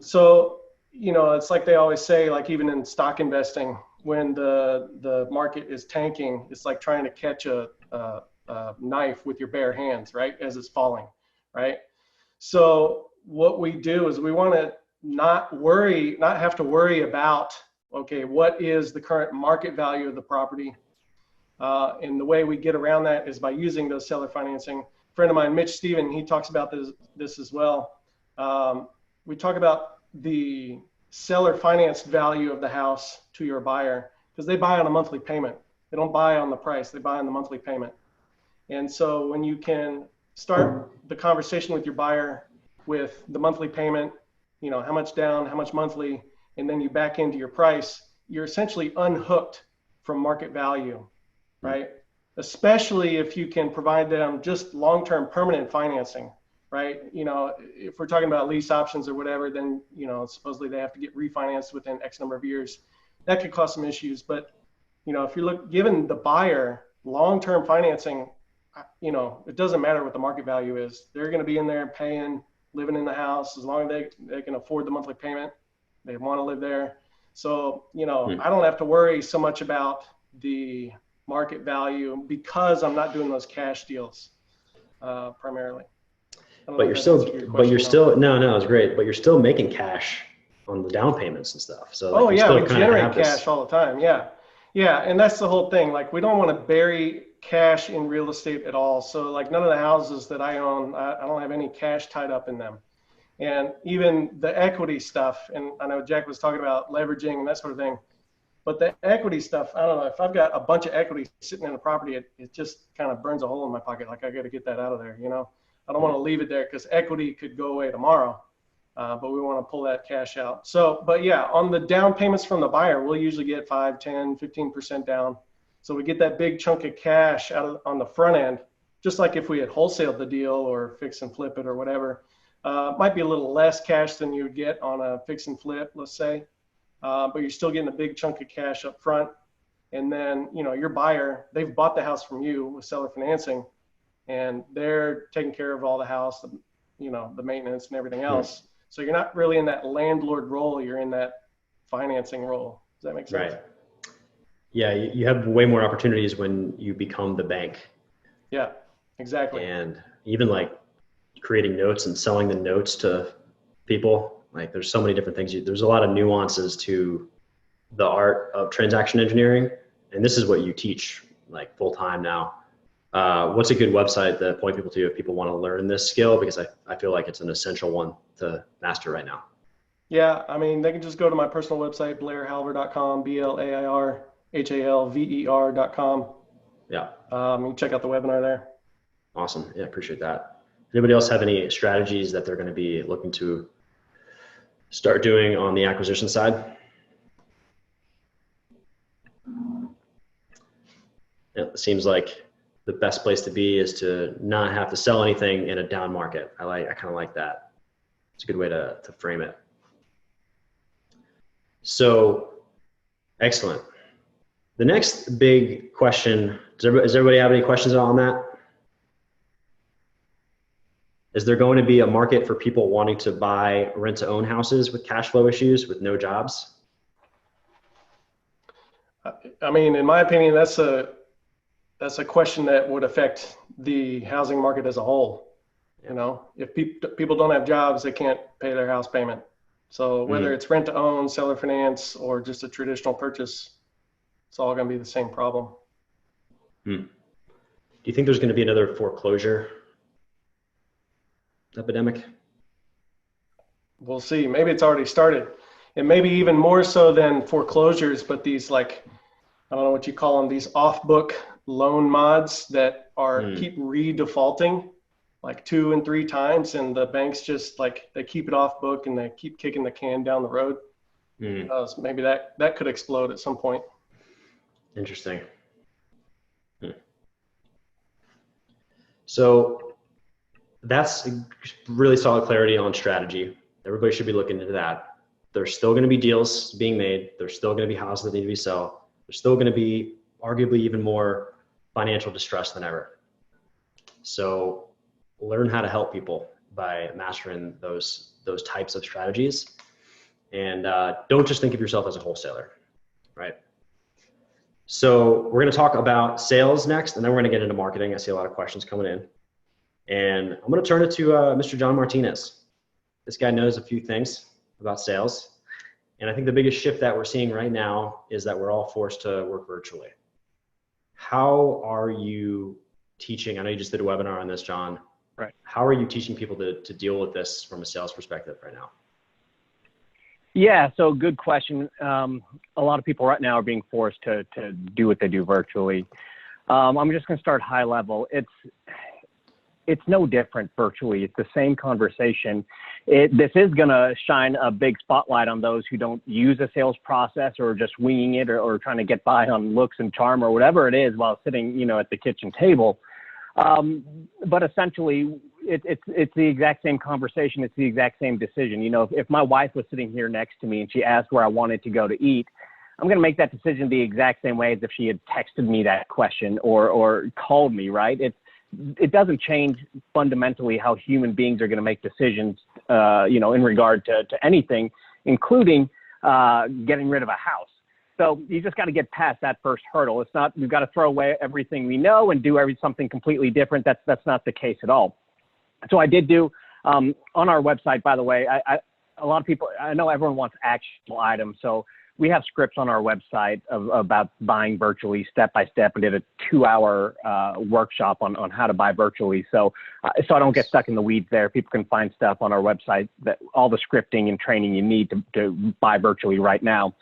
So, it's like they always say, like even in stock investing, when the market is tanking, it's like trying to catch a knife with your bare hands, right, as it's falling, right? So what we do is we want to not have to worry about, okay, what is the current market value of the property? And the way we get around that is by using those seller financing. A friend of mine, Mitch Steven, he talks about this as well. We talk about the seller financed value of the house to your buyer, because they buy on a monthly payment. They don't buy on the price, they buy on the monthly payment. And so when you can start the conversation with your buyer with the monthly payment, you know, how much down, how much monthly, and then you back into your price, you're essentially unhooked from market value, right? Especially if you can provide them just long-term permanent financing, right? You know, if we're talking about lease options or whatever, then, you know, supposedly they have to get refinanced within X number of years. That could cause some issues. But, you know, if you given the buyer long-term financing, you know, it doesn't matter what the market value is. They're going to be in there paying, living in the house, as long as they can afford the monthly payment. They want to live there. So, you know, I don't have to worry so much about the market value because I'm not doing those cash deals primarily. No, it's great. But you're still making cash on the down payments and stuff. So like, we generate cash all the time. Yeah. And that's the whole thing. Like, we don't want to bury cash in real estate at all. So like, none of the houses that I own, I don't have any cash tied up in them. And even the equity stuff, and I know Jack was talking about leveraging and that sort of thing, but the equity stuff, I don't know, if I've got a bunch of equity sitting in a property, it just kind of burns a hole in my pocket. Like, I got to get that out of there, you know? I don't want to leave it there because equity could go away tomorrow, but we want to pull that cash out. So, but yeah, on the down payments from the buyer, we'll usually get 5, 10, 15% down. So we get that big chunk of cash on the front end, just like if we had wholesaled the deal or fix and flip it or whatever. Might be a little less cash than you would get on a fix and flip, let's say, but you're still getting a big chunk of cash up front. And then, you know, your buyer, they've bought the house from you with seller financing, and they're taking care of all the house, you know, the maintenance and everything else. So you're not really in that landlord role, you're in that financing role. Does that make sense? Right. Yeah, you have way more opportunities when you become the bank. Yeah, exactly. And even like creating notes and selling the notes to people, like there's so many different things. There's a lot of nuances to the art of transaction engineering. And this is what you teach like full time now. What's a good website to point people to if people want to learn this skill? Because I feel like it's an essential one to master right now. Yeah, I mean, they can just go to my personal website, blairhalver.com, BLAIRHALVER.com. Yeah. You can check out the webinar there. Awesome. Yeah, appreciate that. Anybody else have any strategies that they're going to be looking to start doing on the acquisition side? It seems like the best place to be is to not have to sell anything in a down market. I kind of like that. It's a good way to frame it. So, excellent. The next big question, does everybody have any questions on that? Is there going to be a market for people wanting to buy rent-to-own houses with cash flow issues with no jobs? I mean, in my opinion, that's a question that would affect the housing market as a whole. You know, if people don't have jobs, they can't pay their house payment. So whether it's rent-to-own, seller finance, or just a traditional purchase, it's all going to be the same problem. Do you think there's going to be another foreclosure epidemic? We'll see. Maybe it's already started, and maybe even more so than foreclosures, but these, like, I don't know what you call them, these off-book loan mods that are keep redefaulting like 2 and 3 times, and the banks just like, they keep it off book and they keep kicking the can down the road. So maybe that could explode at some point. Interesting. So that's really solid clarity on strategy. Everybody should be looking into that. There's still going to be deals being made. There's still going to be houses that need to be sold. There's still going to be arguably even more financial distress than ever. So learn how to help people by mastering those types of strategies. And don't just think of yourself as a wholesaler, right? So we're going to talk about sales next, and then we're going to get into marketing. I see a lot of questions coming in. And I'm going to turn it to Mr. John Martinez. This guy knows a few things about sales. And I think the biggest shift that we're seeing right now is that we're all forced to work virtually. How are you teaching? I know you just did a webinar on this, John. Right. How are you teaching people to deal with this from a sales perspective right now? Yeah, so good question. A lot of people right now are being forced to do what they do virtually. I'm just going to start high level. it's no different virtually. It's the same conversation. This is going to shine a big spotlight on those who don't use a sales process or just winging it or trying to get by on looks and charm or whatever it is while sitting, at the kitchen table. But essentially, it's the exact same conversation. It's the exact same decision. If my wife was sitting here next to me and she asked where I wanted to go to eat, I'm going to make that decision the exact same way as if she had texted me that question or called me, right? It doesn't change fundamentally how human beings are going to make decisions, in regard to anything, including getting rid of a house. So you just got to get past that first hurdle. It's not, we've got to throw away everything we know and do something completely different. That's not the case at all. So I did do, on our website, by the way, a lot of people, I know everyone wants actionable items. So we have scripts on our website about buying virtually step by step, and did a 2-hour workshop on how to buy virtually. So I don't get stuck in the weeds there. People can find stuff on our website, that all the scripting and training you need to buy virtually right now.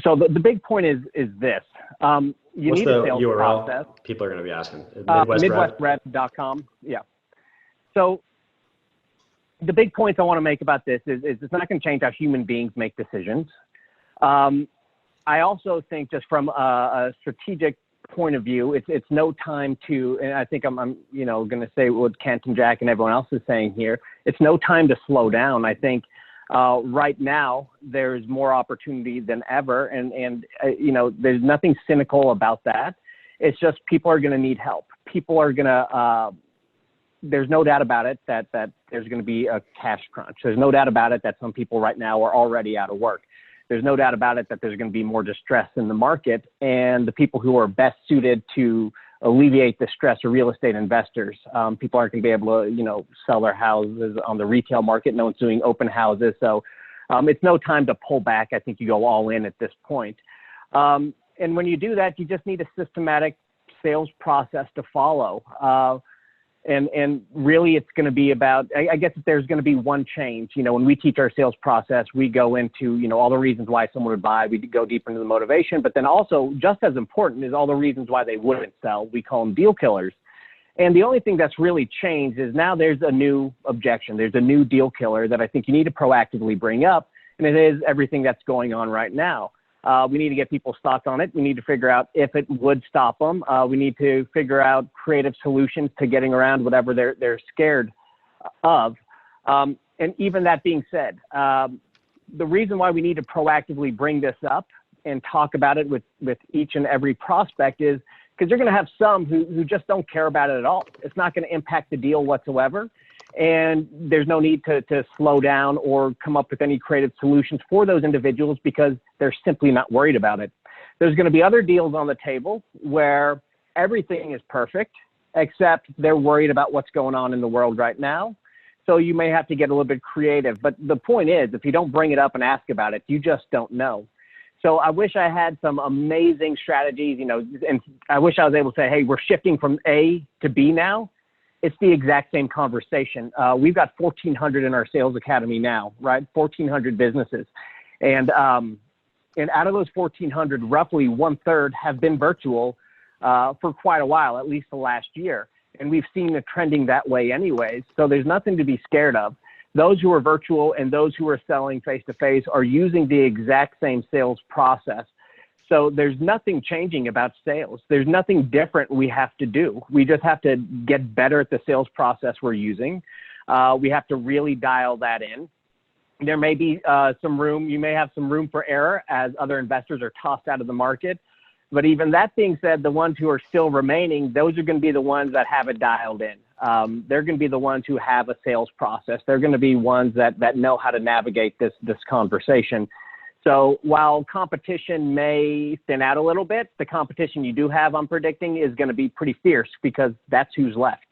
So the big point is this. You What's need the a sales URL? process. People are going to be asking. MidwestRev.com. Yeah. So the big points I want to make about this is it's not going to change how human beings make decisions. I also think, just from a strategic point of view, it's no time to, and I think I'm going to say what Kent and Jack and everyone else is saying here. It's no time to slow down. I think right now there's more opportunity than ever, and there's nothing cynical about that. It's just people are going to need help. People are going to. There's no doubt about it that there's going to be a cash crunch. There's no doubt about it that some people right now are already out of work. There's no doubt about it that there's going to be more distress in the market, and the people who are best suited to alleviate the stress are real estate investors. People aren't going to be able to, sell their houses on the retail market. No one's doing open houses. So it's no time to pull back. I think you go all in at this point. And when you do that, you just need a systematic sales process to follow. And really, it's going to be about, I guess if there's going to be one change, when we teach our sales process, we go into, all the reasons why someone would buy. We go deeper into the motivation, but then also, just as important, is all the reasons why they wouldn't sell. We call them deal killers. And the only thing that's really changed is now there's a new objection. There's a new deal killer that I think you need to proactively bring up, and it is everything that's going on right now. We need to get people stocked on it. We need to figure out if it would stop them. We need to figure out creative solutions to getting around whatever they're scared of. And even that being said, the reason why we need to proactively bring this up and talk about it with each and every prospect is because you're going to have some who just don't care about it at all. It's not going to impact the deal whatsoever. And there's no need to slow down or come up with any creative solutions for those individuals because they're simply not worried about it. There's going to be other deals on the table where everything is perfect, except they're worried about what's going on in the world right now. So you may have to get a little bit creative. But the point is, if you don't bring it up and ask about it, you just don't know. So I wish I had some amazing strategies, and I wish I was able to say, hey, we're shifting from A to B now. It's the exact same conversation. We've got 1,400 in our sales academy now, right? 1,400 businesses. And out of those 1,400, roughly 1/3 have been virtual for quite a while, at least the last year. And we've seen the trending that way anyways. So there's nothing to be scared of. Those who are virtual and those who are selling face-to-face are using the exact same sales process. So there's nothing changing about sales. There's nothing different we have to do. We just have to get better at the sales process we're using. We have to really dial that in. There may be some room. You may have some room for error as other investors are tossed out of the market. But even that being said, the ones who are still remaining, those are going to be the ones that have it dialed in. They're going to be the ones who have a sales process. They're going to be ones that know how to navigate this conversation. So while competition may thin out a little bit, the competition you do have, I'm predicting, is going to be pretty fierce because that's who's left.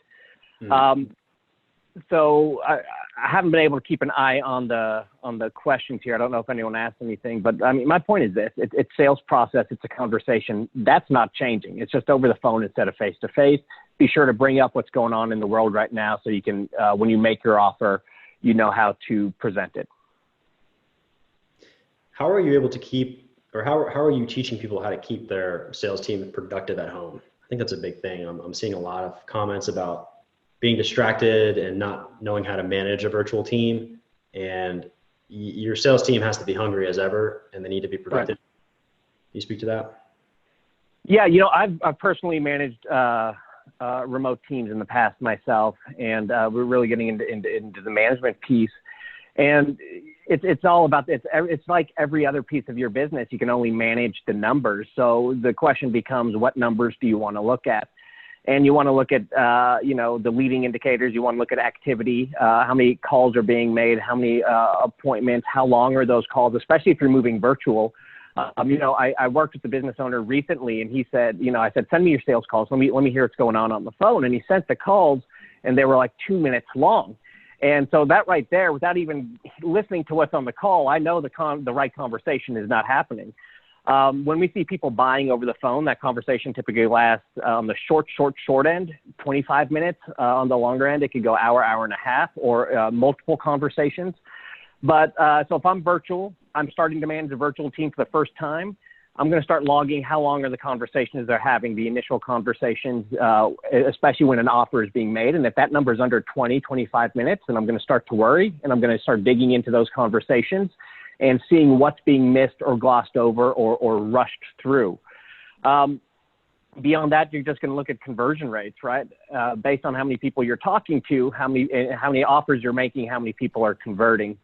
So I haven't been able to keep an eye on the questions here. I don't know if anyone asked anything, but I mean, my point is this: it's sales process. It's a conversation. That's not changing. It's just over the phone instead of face to face. Be sure to bring up what's going on in the world right now, so you can, when you make your offer, you know how to present it. How are you able to keep, or how are you teaching people how to keep their sales team productive at home? I think that's a big thing. I'm seeing a lot of comments about being distracted and not knowing how to manage a virtual team. And your sales team has to be hungry as ever, and they need to be productive. Right. Can you speak to that? Yeah, I've personally managed remote teams in the past myself, and we're really getting into the management piece. And it's all about it's like every other piece of your business. You can only manage the numbers. So the question becomes, what numbers do you want to look at? And you want to look at the leading indicators. You want to look at activity, how many calls are being made, how many appointments, how long are those calls, especially if you're moving virtual. I worked with the business owner recently, and he said, I said, send me your sales calls. Let me hear what's going on the phone. And he sent the calls, and they were like 2 minutes long. And so that right there, without even listening to what's on the call, I know the right conversation is not happening. When we see people buying over the phone, that conversation typically lasts on the short end, 25 minutes. On the longer end, it could go hour and a half, or multiple conversations. But so if I'm virtual, I'm starting to manage a virtual team for the first time, I'm going to start logging how long are the conversations they're having, the initial conversations, especially when an offer is being made. And if that number is under 20, 25 minutes, then I'm going to start to worry, and I'm going to start digging into those conversations and seeing what's being missed or glossed over or rushed through. Beyond that, you're just going to look at conversion rates, right? Based on how many people you're talking to, how many offers you're making, how many people are converting.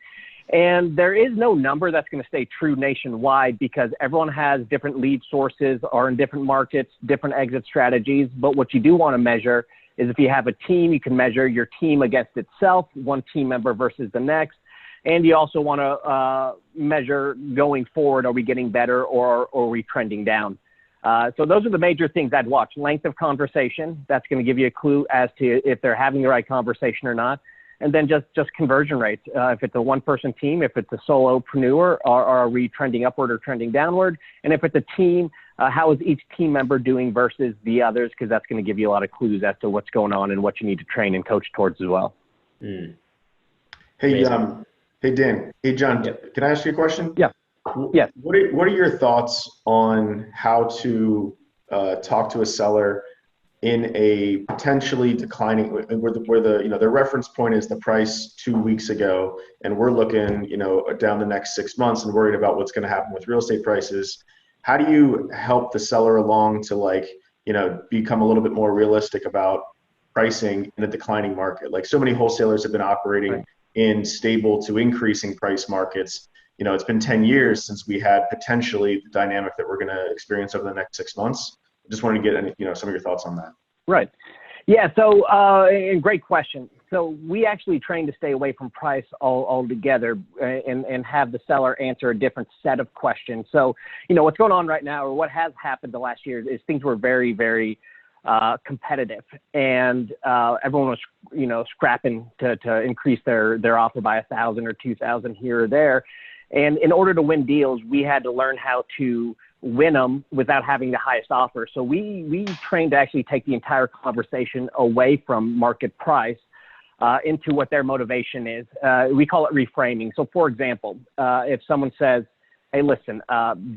And there is no number that's going to stay true nationwide, because everyone has different lead sources, are in different markets, different exit strategies. But what you do want to measure is, if you have a team, you can measure your team against itself, one team member versus the next. And you also want to measure going forward, are we getting better, or are we trending down? So those are the major things I'd watch. Length of conversation, that's going to give you a clue as to if they're having the right conversation or not. And then just conversion rates. If it's a one-person team, if it's a solopreneur, are we trending upward or trending downward? And if it's a team, how is each team member doing versus the others? Because that's going to give you a lot of clues as to what's going on and what you need to train and coach towards as well. Mm. Hey, hey, Dan. Hey, John. Yep. Can I ask you a question? Yeah. Yes. What are your thoughts on how to talk to a seller in a potentially declining, where their reference point is the price 2 weeks ago, and we're looking down the next 6 months and worried about what's going to happen with real estate prices? How do you help the seller along to become a little bit more realistic about pricing in a declining market? Like, so many wholesalers have been operating in stable to increasing price markets. It's been 10 years since we had potentially the dynamic that we're going to experience over the next 6 months. I just wanted to get some of your thoughts on that. Right. Yeah. So, and great question. So we actually train to stay away from price altogether, and have the seller answer a different set of questions. So, what's going on right now, or what has happened the last year, is things were very, very competitive, and everyone was, scrapping to increase their offer by 1,000 or 2,000 here or there. And in order to win deals, we had to learn how to win them without having the highest offer. So we trained to actually take the entire conversation away from market price into what their motivation is. We call it reframing. So, for example, if someone says, "Hey, listen,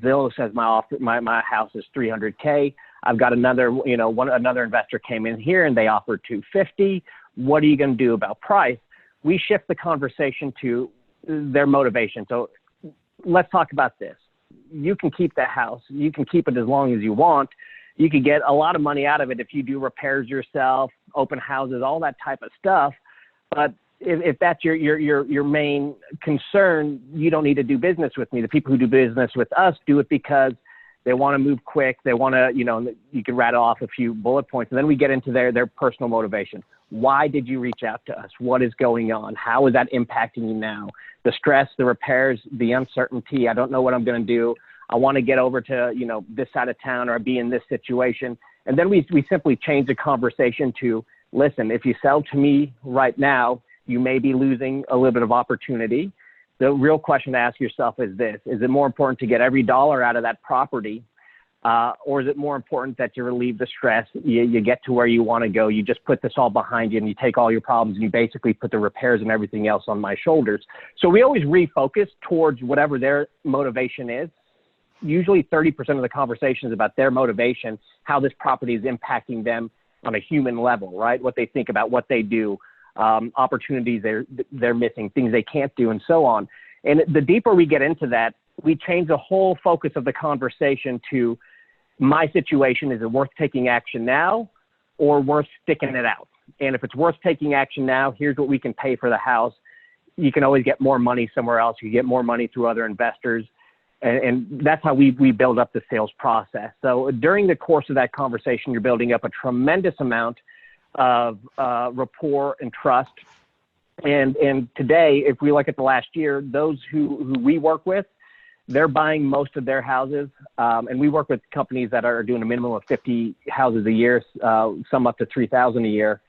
Bill says my house is $300K. I've got another investor came in here and they offered $250. What are you going to do about price?" We shift the conversation to their motivation. So, let's talk about this. You can keep that house. You can keep it as long as you want. You could get a lot of money out of it if you do repairs yourself, open houses, all that type of stuff. But if that's your main concern, you don't need to do business with me. The people who do business with us do it because they want to move quick. They want to, you can rattle off a few bullet points, and then we get into their personal motivation. Why did you reach out to us? What is going on? How is that impacting you now? The stress, the repairs, the uncertainty. I don't know what I'm going to do. I want to get over to, this side of town, or be in this situation. And then we simply change the conversation to, listen, if you sell to me right now, you may be losing a little bit of opportunity. The real question to ask yourself is this: is it more important to get every dollar out of that property? Or is it more important that you relieve the stress, you get to where you want to go, you just put this all behind you, and you take all your problems and you basically put the repairs and everything else on my shoulders? So we always refocus towards whatever their motivation is. Usually 30% of the conversation is about their motivation, how this property is impacting them, on a human level, right? What they think about, what they do, opportunities they're missing, things they can't do, and so on. And the deeper we get into that, we change the whole focus of the conversation to my situation. Is it worth taking action now or worth sticking it out? And if it's worth taking action now, here's what we can pay for the house. You can always get more money somewhere else. You get more money through other investors. And that's how we build up the sales process. So during the course of that conversation, you're building up a tremendous amount of rapport and trust. And today, if we look at the last year, those who we work with, they're buying most of their houses. And we work with companies that are doing a minimum of 50 houses a year, some up to 3,000 a year.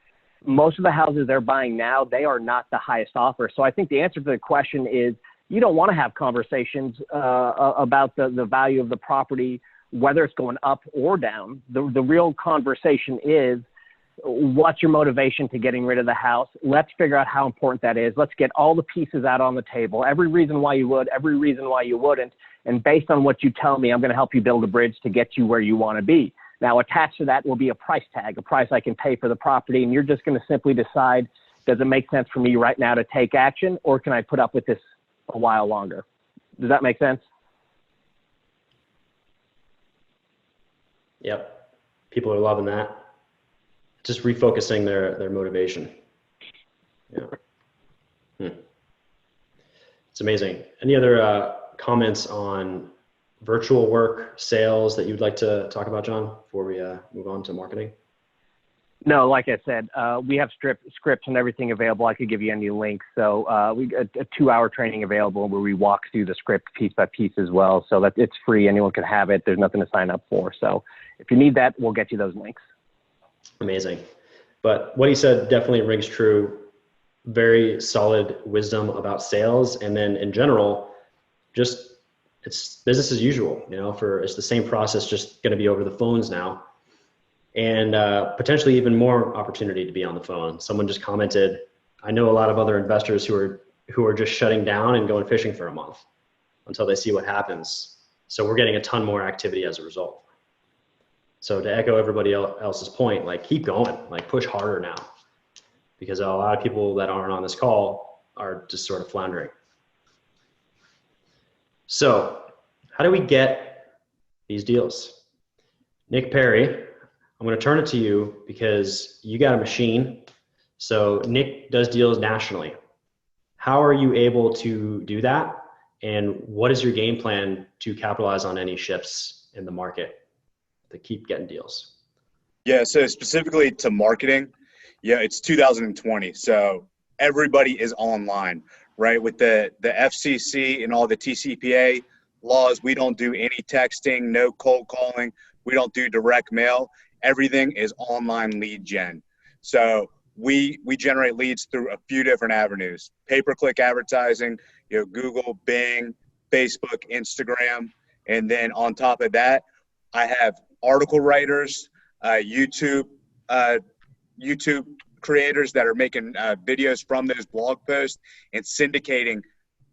Most of the houses they're buying now, they are not the highest offer. So I think the answer to the question is, you don't want to have conversations about the value of the property, whether it's going up or down. The real conversation is, what's your motivation to getting rid of the house? Let's figure out how important that is. Let's get all the pieces out on the table. Every reason why you would, every reason why you wouldn't. And based on what you tell me, I'm going to help you build a bridge to get you where you want to be. Now, attached to that will be a price tag, a price I can pay for the property. And you're just going to simply decide, does it make sense for me right now to take action, or can I put up with this a while longer? Does that make sense? Yep. People are loving that. Just refocusing their motivation. Yeah. It's amazing. Any other comments on virtual work, sales that you'd like to talk about, John, before we move on to marketing? No, like I said, we have scripts and everything available. I could give you any links. So we got a 2-hour training available where we walk through the script piece by piece as well. So that it's free. Anyone can have it. There's nothing to sign up for. So if you need that, we'll get you those links. Amazing. But what he said definitely rings true. Very solid wisdom about sales. And then in general, just it's business as usual, it's the same process, just going to be over the phones now. And potentially even more opportunity to be on the phone. Someone just commented, I know a lot of other investors who are just shutting down and going fishing for a month until they see what happens. So we're getting a ton more activity as a result. So to echo everybody else's point, keep going, push harder now, because a lot of people that aren't on this call are just sort of floundering. So how do we get these deals? Nick Perry, I'm going to turn it to you because you got a machine. So Nick does deals nationally. How are you able to do that? And what is your game plan to capitalize on any shifts in the market to keep getting deals? Yeah, so specifically to marketing, it's 2020. So everybody is online, right? With the FCC and all the TCPA laws, we don't do any texting, no cold calling. We don't do direct mail. Everything is online lead gen. So we generate leads through a few different avenues: pay-per-click advertising, Google, Bing, Facebook, Instagram. And then on top of that, I have article writers, YouTube creators that are making videos from those blog posts and syndicating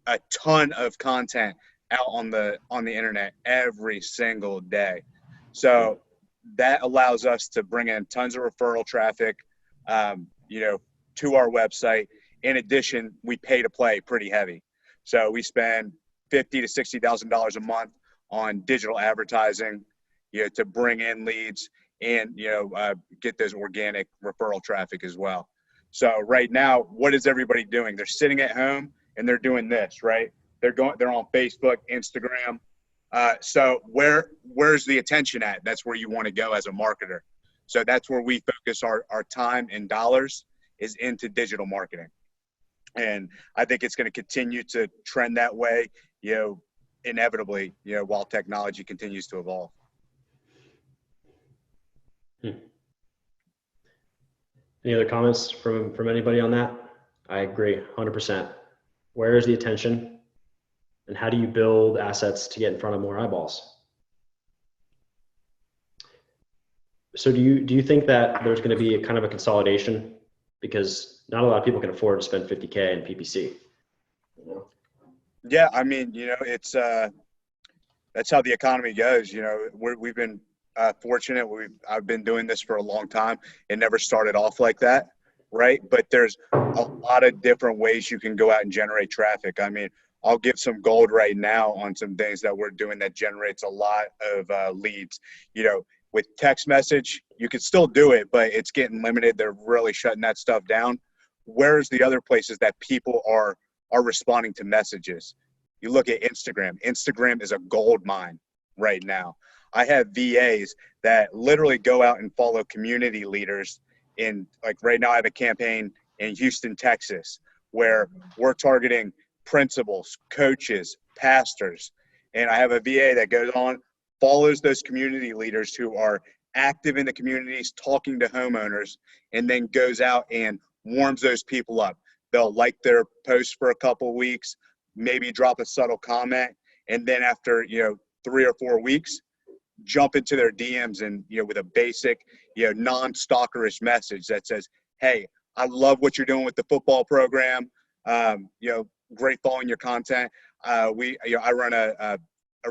a ton of content out on the internet every single day. So that allows us to bring in tons of referral traffic, to our website. In addition, we pay to play pretty heavy. So we spend $50,000 to $60,000 a month on digital advertising, to bring in leads and, get those organic referral traffic as well. So right now, what is everybody doing? They're sitting at home and they're doing this, right? They're on Facebook, Instagram. So where's the attention at? That's where you want to go as a marketer. So that's where we focus our time and dollars, is into digital marketing. And I think it's going to continue to trend that way, inevitably, while technology continues to evolve. Any other comments from anybody on that? I agree 100%. Where is the attention, and how do you build assets to get in front of more eyeballs? So do you think that there's going to be a kind of a consolidation, because not a lot of people can afford to spend $50K in PPC? Yeah, I mean, it's that's how the economy goes. We've been fortunate. I've been doing this for a long time. It never started off like that, right? But there's a lot of different ways you can go out and generate traffic. I mean, I'll give some gold right now on some things that we're doing that generates a lot of leads. You know, with text message, you can still do it, but it's getting limited. They're really shutting that stuff down. Where's the other places that people are responding to messages? You look at Instagram. Instagram is a gold mine right now. I have VAs that literally go out and follow community leaders in, like right now I have a campaign in Houston, Texas, where we're targeting principals, coaches, pastors. And I have a VA that goes on, follows those community leaders who are active in the communities, talking to homeowners, and then goes out and warms those people up. They'll like their post for a couple of weeks, maybe drop a subtle comment, and then after 3 or 4 weeks, jump into their DMs and with a basic non-stalkerish message that says, "Hey, I love what you're doing with the football program. Great following your content. I run a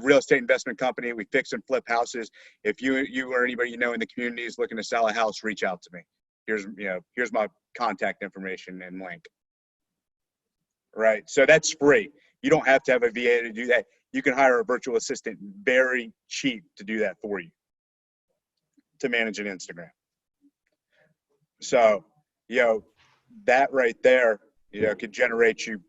real estate investment company. We fix and flip houses. If you or anybody in the community is looking to sell a house, reach out to me. Here's my contact information and link." Right. So that's free. You don't have to have a VA to do that. You can hire a virtual assistant very cheap to do that for you, to manage an Instagram. So, that right there, could generate you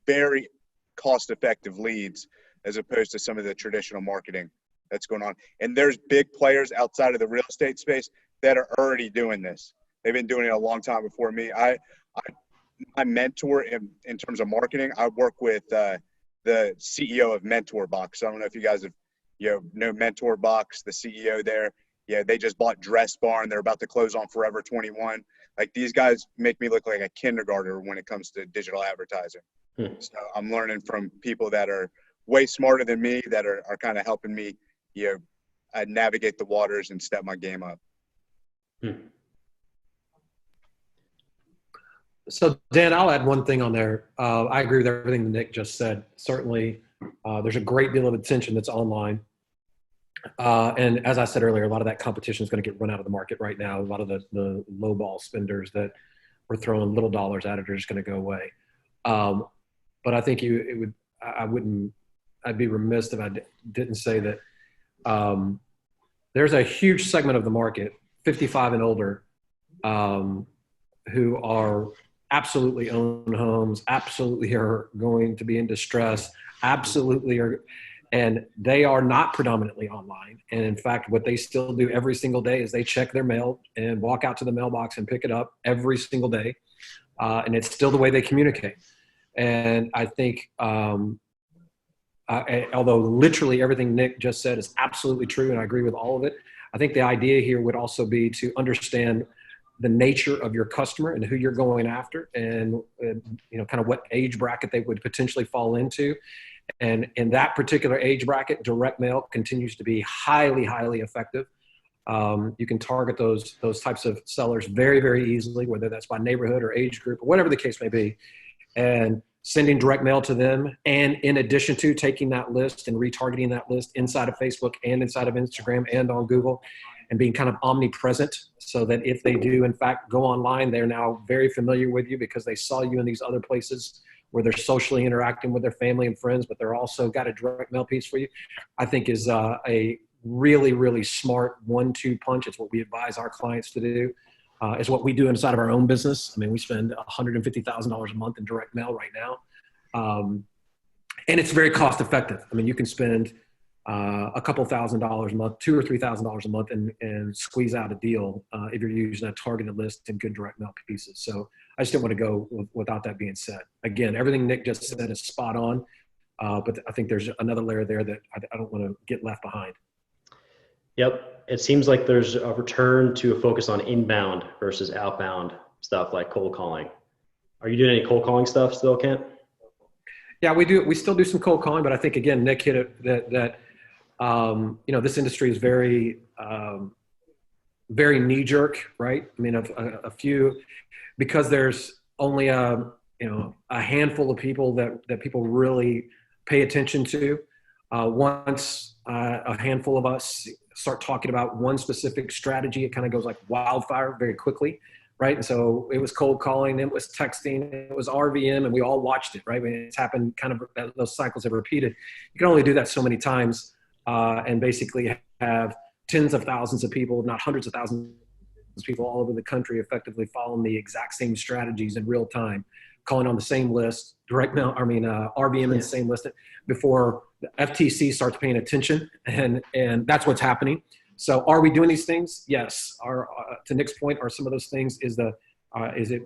very cost-effective leads as opposed to some of the traditional marketing that's going on. And there's big players outside of the real estate space that are already doing this. They've been doing it a long time before me. My mentor in terms of marketing, I work with the CEO of Mentor Box. I don't know if you guys have know Mentor Box, the CEO there. Yeah, they just bought Dress Barn. They're about to close on Forever 21. Like, these guys make me look like a kindergartner when it comes to digital advertising. So I'm learning from people that are way smarter than me, that are kind of helping me navigate the waters and step my game up. So, Dan, I'll add one thing on there. I agree with everything that Nick just said. Certainly, there's a great deal of attention that's online. And as I said earlier, a lot of that competition is going to get run out of the market right now. A lot of the low ball spenders that were throwing little dollars at it are just going to go away. But I think I'd be remiss if I didn't say that there's a huge segment of the market, 55 and older, who are absolutely own homes, absolutely are going to be in distress, absolutely are, and they are not predominantly online. And in fact, what they still do every single day is they check their mail and walk out to the mailbox and pick it up every single day. And it's still the way they communicate. And I think, although literally everything Nick just said is absolutely true, and I agree with all of it, I think the idea here would also be to understand the nature of your customer and who you're going after, and kind of what age bracket they would potentially fall into. And in that particular age bracket, direct mail continues to be highly, highly effective. You can target those types of sellers very, very easily, whether that's by neighborhood or age group or whatever the case may be, and sending direct mail to them. And in addition to taking that list and retargeting that list inside of Facebook and inside of Instagram and on Google, and being kind of omnipresent, so that if they do in fact go online, they're now very familiar with you because they saw you in these other places where they're socially interacting with their family and friends, but they're also got a direct mail piece for you, I think is a really, really smart 1-2 punch. It's what we advise our clients to do. It's what we do inside of our own business. I mean, we spend $150,000 a month in direct mail right now. And it's very cost effective. I mean, you can spend a couple $1,000s a month, $2,000 or $3,000 a month, and squeeze out a deal if you're using a targeted list and good direct mail pieces. So I just didn't want to go without that being said. Again, everything Nick just said is spot on, but I think there's another layer there that I don't want to get left behind. Yep. It seems like there's a return to a focus on inbound versus outbound stuff like cold calling. Are you doing any cold calling stuff still, Kent? Yeah, we do. We still do some cold calling, but I think, again, Nick hit it that this industry is very, very knee jerk, right? I mean, a few, because there's only a handful of people that people really pay attention to. Once a handful of us start talking about one specific strategy, it kind of goes like wildfire very quickly, right? And so it was cold calling, it was texting, it was RVM, and we all watched it, right? When it's happened, kind of those cycles have repeated. You can only do that so many times, and basically have tens of thousands of people, if not hundreds of thousands of people all over the country effectively following the exact same strategies in real time, calling on the same list, RVM in the same list before the FTC starts paying attention, and that's what's happening. So are we doing these things? Yes. To Nick's point, are some of those things, is it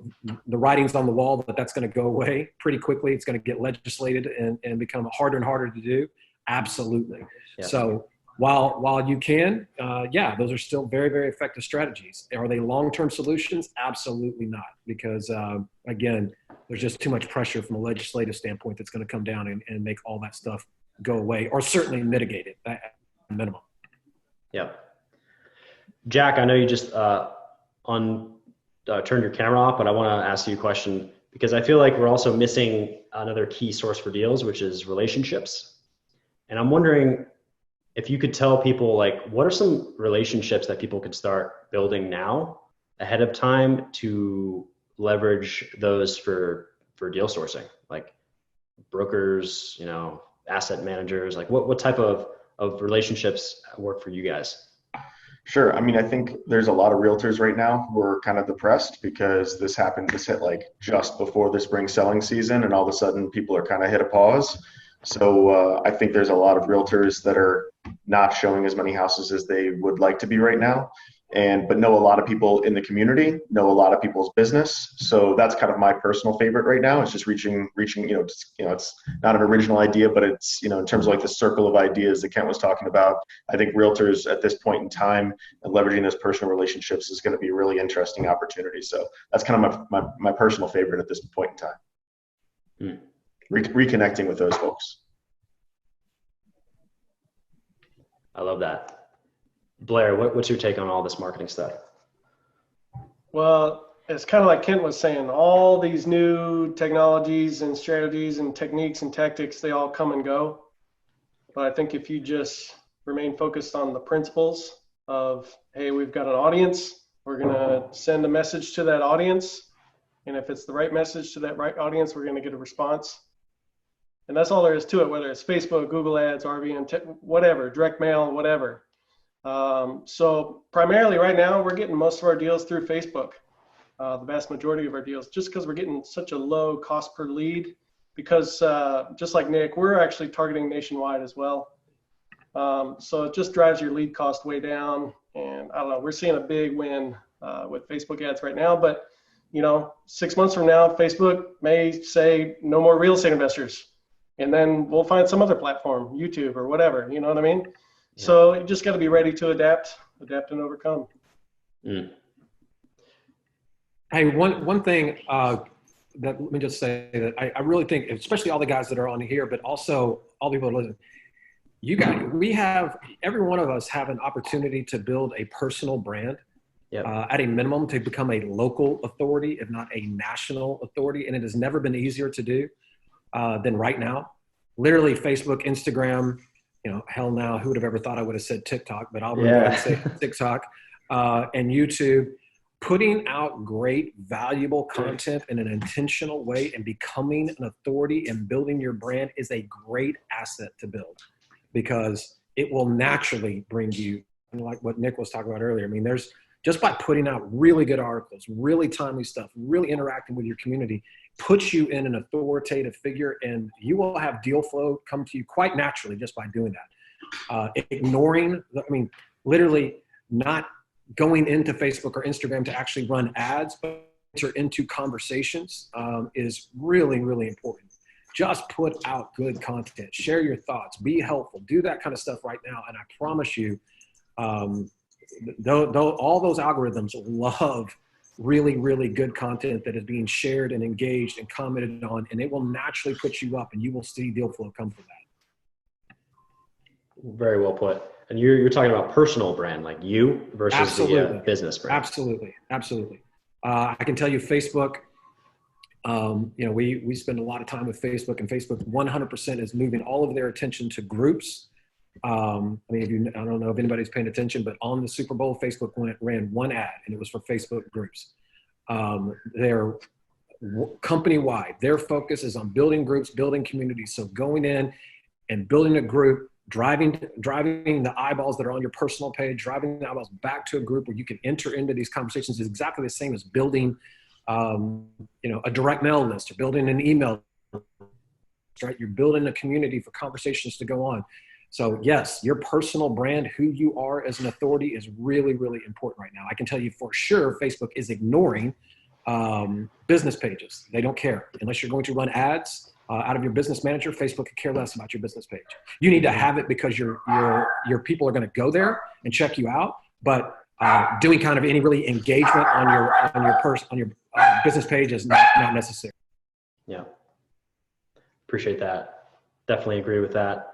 the writing's on the wall that that's going to go away pretty quickly? It's going to get legislated and become harder and harder to do? Absolutely. Yeah. So while you can, those are still very, very effective strategies. Are they long-term solutions? Absolutely not, because again, there's just too much pressure from a legislative standpoint that's going to come down and make all that stuff go away, or certainly mitigate it at minimum. Yeah. Jack, I know you just turned your camera off, but I want to ask you a question, because I feel like we're also missing another key source for deals, which is relationships. And I'm wondering if you could tell people, like, what are some relationships that people could start building now ahead of time to leverage those for deal sourcing, like brokers, asset managers, like what type of relationships work for you guys? Sure. I mean, I think there's a lot of realtors right now who are kind of depressed because this hit like just before the spring selling season, and all of a sudden people are kind of hit a pause. So I think there's a lot of realtors that are not showing as many houses as they would like to be right now, but know a lot of people in the community, know a lot of people's business. So that's kind of my personal favorite right now. It's just reaching. It's not an original idea, but it's in terms of like the circle of ideas that Kent was talking about. I think realtors at this point in time and leveraging those personal relationships is going to be a really interesting opportunity. So that's kind of my personal favorite at this point in time. Reconnecting with those folks. I love that. Blair, what's your take on all this marketing stuff? Well, it's kind of like Kent was saying, all these new technologies and strategies and techniques and tactics, they all come and go. But I think if you just remain focused on the principles of, hey, we've got an audience, we're going to send a message to that audience. And if it's the right message to that right audience, we're going to get a response. And that's all there is to it, whether it's Facebook, Google Ads, RVM, whatever, direct mail, whatever. So primarily right now, we're getting most of our deals through Facebook, the vast majority of our deals, just because we're getting such a low cost per lead, because just like Nick, we're actually targeting nationwide as well. So it just drives your lead cost way down. And I don't know, we're seeing a big win with Facebook ads right now, but 6 months from now, Facebook may say no more real estate investors. And then we'll find some other platform, YouTube or whatever, you know what I mean? Yeah. So you just got to be ready to adapt and overcome. Hey, one thing that, let me just say that I really think, especially all the guys that are on here, but also all the people that listen, you guys, every one of us have an opportunity to build a personal brand. Yep. At a minimum, to become a local authority, if not a national authority. And it has never been easier to do than right now. Literally Facebook, Instagram, hell now, who would have ever thought I would have said TikTok, but I'll say TikTok, and YouTube, putting out great, valuable content in an intentional way and becoming an authority and building your brand is a great asset to build, because it will naturally bring you, like what Nick was talking about earlier. I mean, just by putting out really good articles, really timely stuff, really interacting with your community, puts you in an authoritative figure, and you will have deal flow come to you quite naturally just by doing that. Literally not going into Facebook or Instagram to actually run ads, but enter into conversations is really, really important. Just put out good content, share your thoughts, be helpful, do that kind of stuff right now. And I promise you, all those algorithms love really, really good content that is being shared and engaged and commented on, and it will naturally put you up, and you will see deal flow come from that. Very well put. And you're talking about personal brand, like you versus the business brand. Absolutely. I can tell you Facebook, We spend a lot of time with Facebook, and Facebook 100% is moving all of their attention to groups. I don't know if anybody's paying attention, but on the Super Bowl, Facebook ran one ad, and it was for Facebook groups. They're company-wide. Their focus is on building groups, building communities. So going in and building a group, driving the eyeballs that are on your personal page, driving the eyeballs back to a group where you can enter into these conversations is exactly the same as building, a direct mail list or building an email list, right? You're building a community for conversations to go on. So yes, your personal brand, who you are as an authority, is really, really important right now. I can tell you for sure, Facebook is ignoring business pages. They don't care. Unless you're going to run ads out of your business manager, Facebook could care less about your business page. You need to have it because your people are going to go there and check you out. But doing kind of any really engagement on your business page is not necessary. Yeah, appreciate that. Definitely agree with that.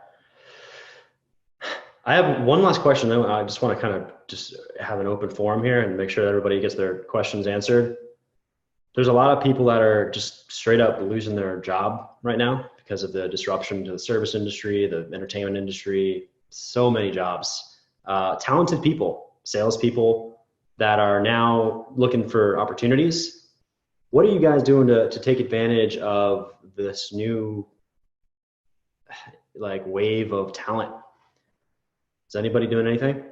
I have one last question. I just want to kind of just have an open forum here and make sure that everybody gets their questions answered. There's a lot of people that are just straight up losing their job right now because of the disruption to the service industry, the entertainment industry, so many jobs. Talented people, salespeople that are now looking for opportunities. What are you guys doing to take advantage of this new wave of talent? Is anybody doing anything?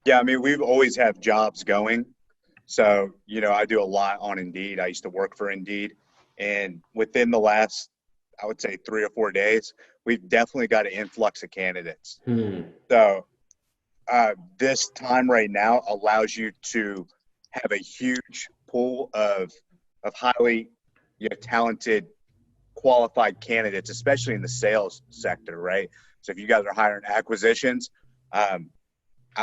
Yeah, I mean, we've always have jobs going. So, I do a lot on Indeed. I used to work for Indeed. And within the last, I would say 3 or 4 days, we've definitely got an influx of candidates. So this time right now allows you to have a huge pool of highly talented, qualified candidates, especially in the sales sector, right? So if you guys are hiring acquisitions, I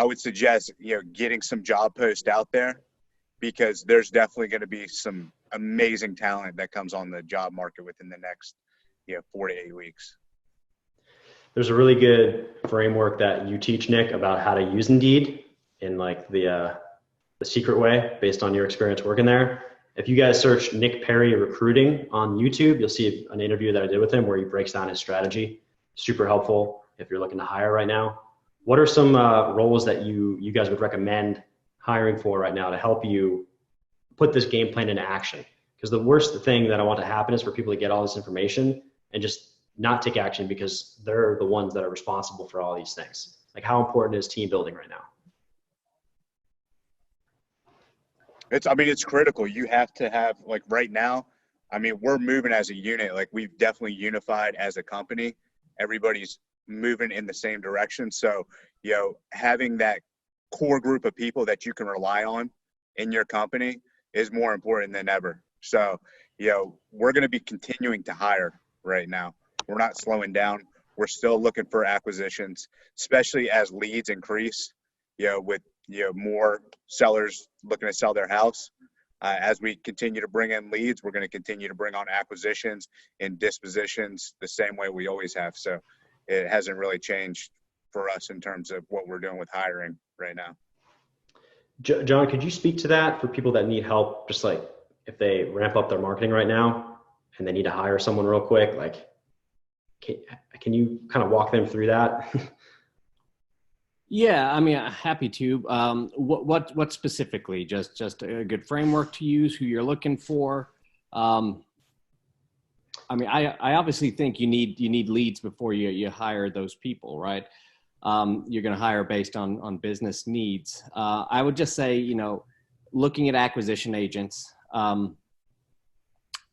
would suggest, getting some job posts out there, because there's definitely going to be some amazing talent that comes on the job market within the next, 4 to 8 weeks. There's a really good framework that you teach, Nick, about how to use Indeed in the secret way based on your experience working there. If you guys search Nick Perry recruiting on YouTube, you'll see an interview that I did with him where he breaks down his strategy. Super helpful if you're looking to hire right now. What are some roles that you guys would recommend hiring for right now to help you put this game plan into action? Because the worst thing that I want to happen is for people to get all this information and just not take action because they're the ones that are responsible for all these things. Like, how important is team building right now? It's critical. You have to have, right now, we're moving as a unit. We've definitely unified as a company. Everybody's moving in the same direction. So, having that core group of people that you can rely on in your company is more important than ever. So, we're going to be continuing to hire right now. We're not slowing down. We're still looking for acquisitions, especially as leads increase, with, more sellers looking to sell their house. As we continue to bring in leads, we're going to continue to bring on acquisitions and dispositions the same way we always have. So it hasn't really changed for us in terms of what we're doing with hiring right now. John, could you speak to that for people that need help, just if they ramp up their marketing right now and they need to hire someone real quick, can you kind of walk them through that? Yeah, happy to. What specifically? Just a good framework to use, who you're looking for. I obviously think you need leads before you hire those people, right? You're going to hire based on business needs. I would just say, looking at acquisition agents,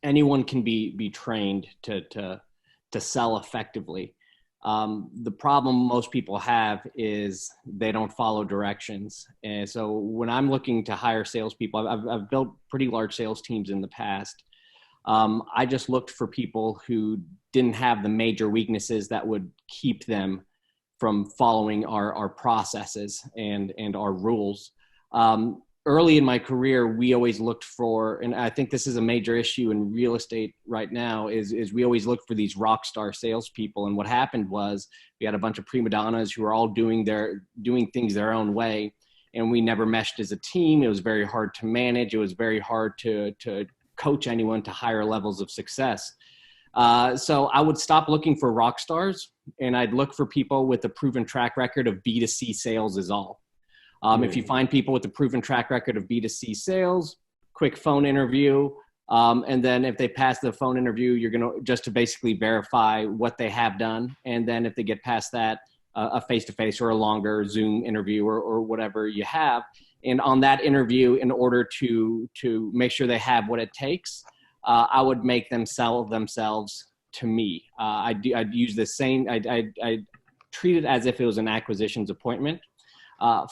anyone can be trained to sell effectively. The problem most people have is they don't follow directions. And so when I'm looking to hire salespeople, I've built pretty large sales teams in the past. I just looked for people who didn't have the major weaknesses that would keep them from following our processes and our rules. Early in my career, we always looked for, and I think this is a major issue in real estate right now, is we always look for these rock star salespeople. And what happened was we had a bunch of prima donnas who were all doing things their own way, and we never meshed as a team. It was very hard to manage. It was very hard to coach anyone to higher levels of success. So I would stop looking for rock stars, and I'd look for people with a proven track record of B2C sales is all. If you find people with a proven track record of B2C sales, quick phone interview, and then if they pass the phone interview, you're going to just to basically verify what they have done. And then if they get past that, a face-to-face or a longer Zoom interview or whatever you have. And on that interview, in order to make sure they have what it takes, I would make them sell themselves to me. I'd use the same, I'd treat it as if it was an acquisitions appointment.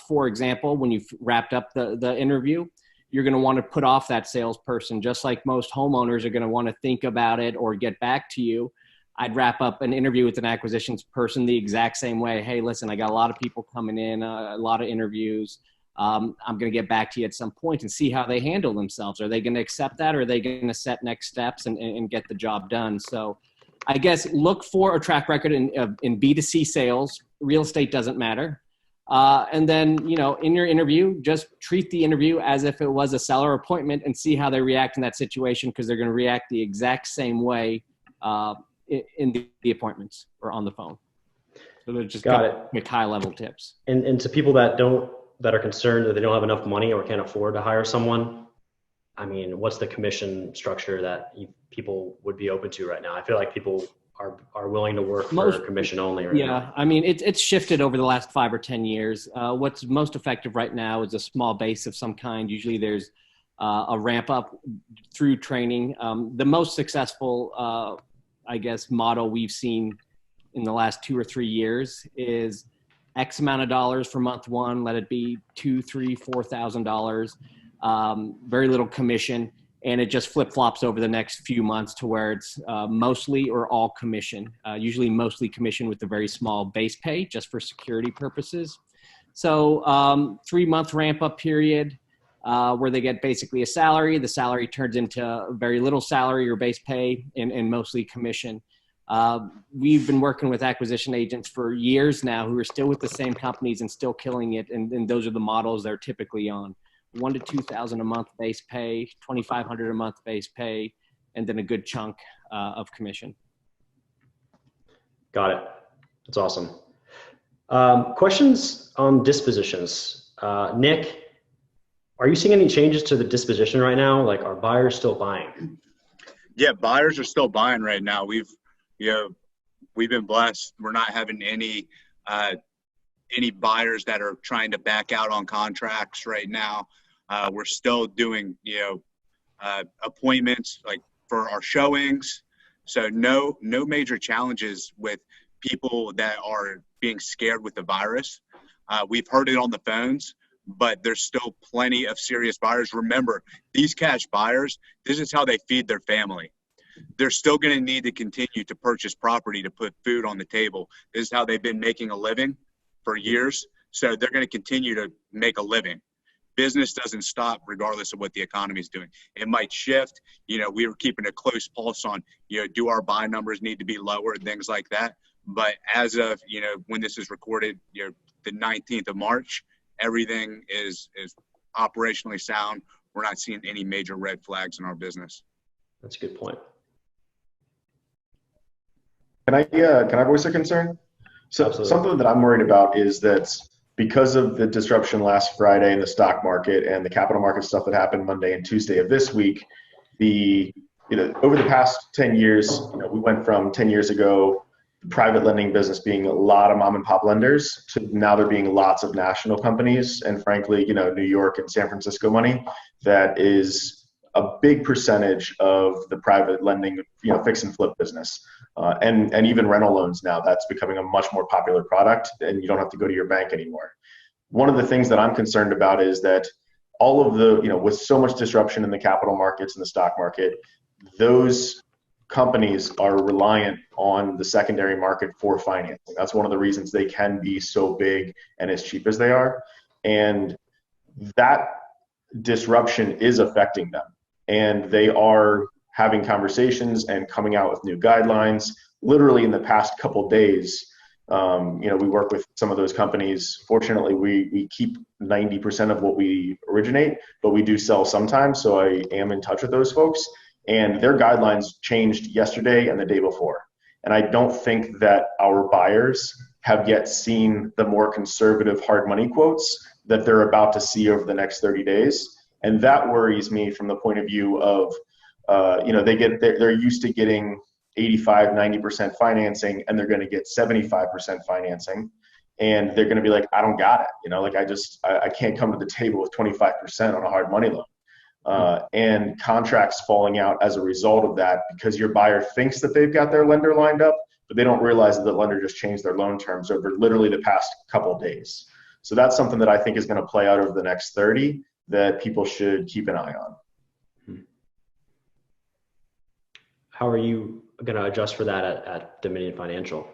For example, when you've wrapped up the interview, you're going to want to put off that salesperson, just like most homeowners are going to want to think about it or get back to you. I'd wrap up an interview with an acquisitions person the exact same way. Hey, listen, I got a lot of people coming in, a lot of interviews. I'm going to get back to you at some point and see how they handle themselves. Are they going to accept that, or are they going to set next steps and get the job done? So I guess look for a track record in B2C sales. Real estate doesn't matter. And then, you know, in your interview, just treat the interview as if it was a seller appointment and see how they react in that situation, because they're going to react the exact same way in the appointments or on the phone. So they're just quick high-level tips. And to people that are concerned that they don't have enough money or can't afford to hire someone, I mean, what's the commission structure that people would be open to right now? I feel like people are willing to work for commission only right now. Yeah, I mean, it's shifted over the last 5 or 10 years. What's most effective right now is a small base of some kind. Usually there's a ramp up through training. The most successful, I guess, model we've seen in the last 2 or 3 years is X amount of dollars for month one. Let it be $2,000, $3,000, $4,000. Very little commission. And it just flip-flops over the next few months to where it's mostly or all commission, usually mostly commission with a very small base pay just for security purposes. So 3-month ramp-up period where they get basically a salary. The salary turns into very little salary or base pay and mostly commission. We've been working with acquisition agents for years now who are still with the same companies and still killing it. And those are the models they're typically on. $1,000 to $2,000 a month base pay, $2,500 a month base pay, and then a good chunk of commission. Got it. That's awesome. Questions on dispositions. Nick, are you seeing any changes to the disposition right now? Like, are buyers still buying? Yeah, buyers are still buying right now. We've been blessed. We're not having any buyers that are trying to back out on contracts right now. We're still doing, appointments like for our showings. So no major challenges with people that are being scared with the virus. We've heard it on the phones, but there's still plenty of serious buyers. Remember, these cash buyers, this is how they feed their family. They're still going to need to continue to purchase property to put food on the table. This is how they've been making a living for years. So they're going to continue to make a living. Business doesn't stop regardless of what the economy is doing. It might shift. We were keeping a close pulse on, do our buy numbers need to be lower and things like that. But as of, when this is recorded, the 19th of March, everything is operationally sound. We're not seeing any major red flags in our business. That's a good point. Can I voice a concern? So Absolutely. Something that I'm worried about is that because of the disruption last Friday in the stock market and the capital market stuff that happened Monday and Tuesday of this week, over the past 10 years, we went from 10 years ago, the private lending business being a lot of mom and pop lenders to now there being lots of national companies and frankly, New York and San Francisco money that is a big percentage of the private lending, fix and flip business. And even rental loans now, that's becoming a much more popular product and you don't have to go to your bank anymore. One of the things that I'm concerned about is that all of the, with so much disruption in the capital markets and the stock market, those companies are reliant on the secondary market for financing. That's one of the reasons they can be so big and as cheap as they are. And that disruption is affecting them. And they are having conversations and coming out with new guidelines. Literally in the past couple of days, We work with some of those companies. Fortunately, we keep 90% of what we originate, but we do sell sometimes. So I am in touch with those folks, and their guidelines changed yesterday and the day before. And I don't think that our buyers have yet seen the more conservative hard money quotes that they're about to see over the next 30 days. And that worries me from the point of view of, they're used to getting 85, 90% financing, and they're going to get 75% financing. And they're going to be like, I don't got it. I can't come to the table with 25% on a hard money loan. And contracts falling out as a result of that, because your buyer thinks that they've got their lender lined up, but they don't realize that the lender just changed their loan terms over literally the past couple of days. So that's something that I think is going to play out over the next 30 that people should keep an eye on. How are you going to adjust for that at Dominion Financial?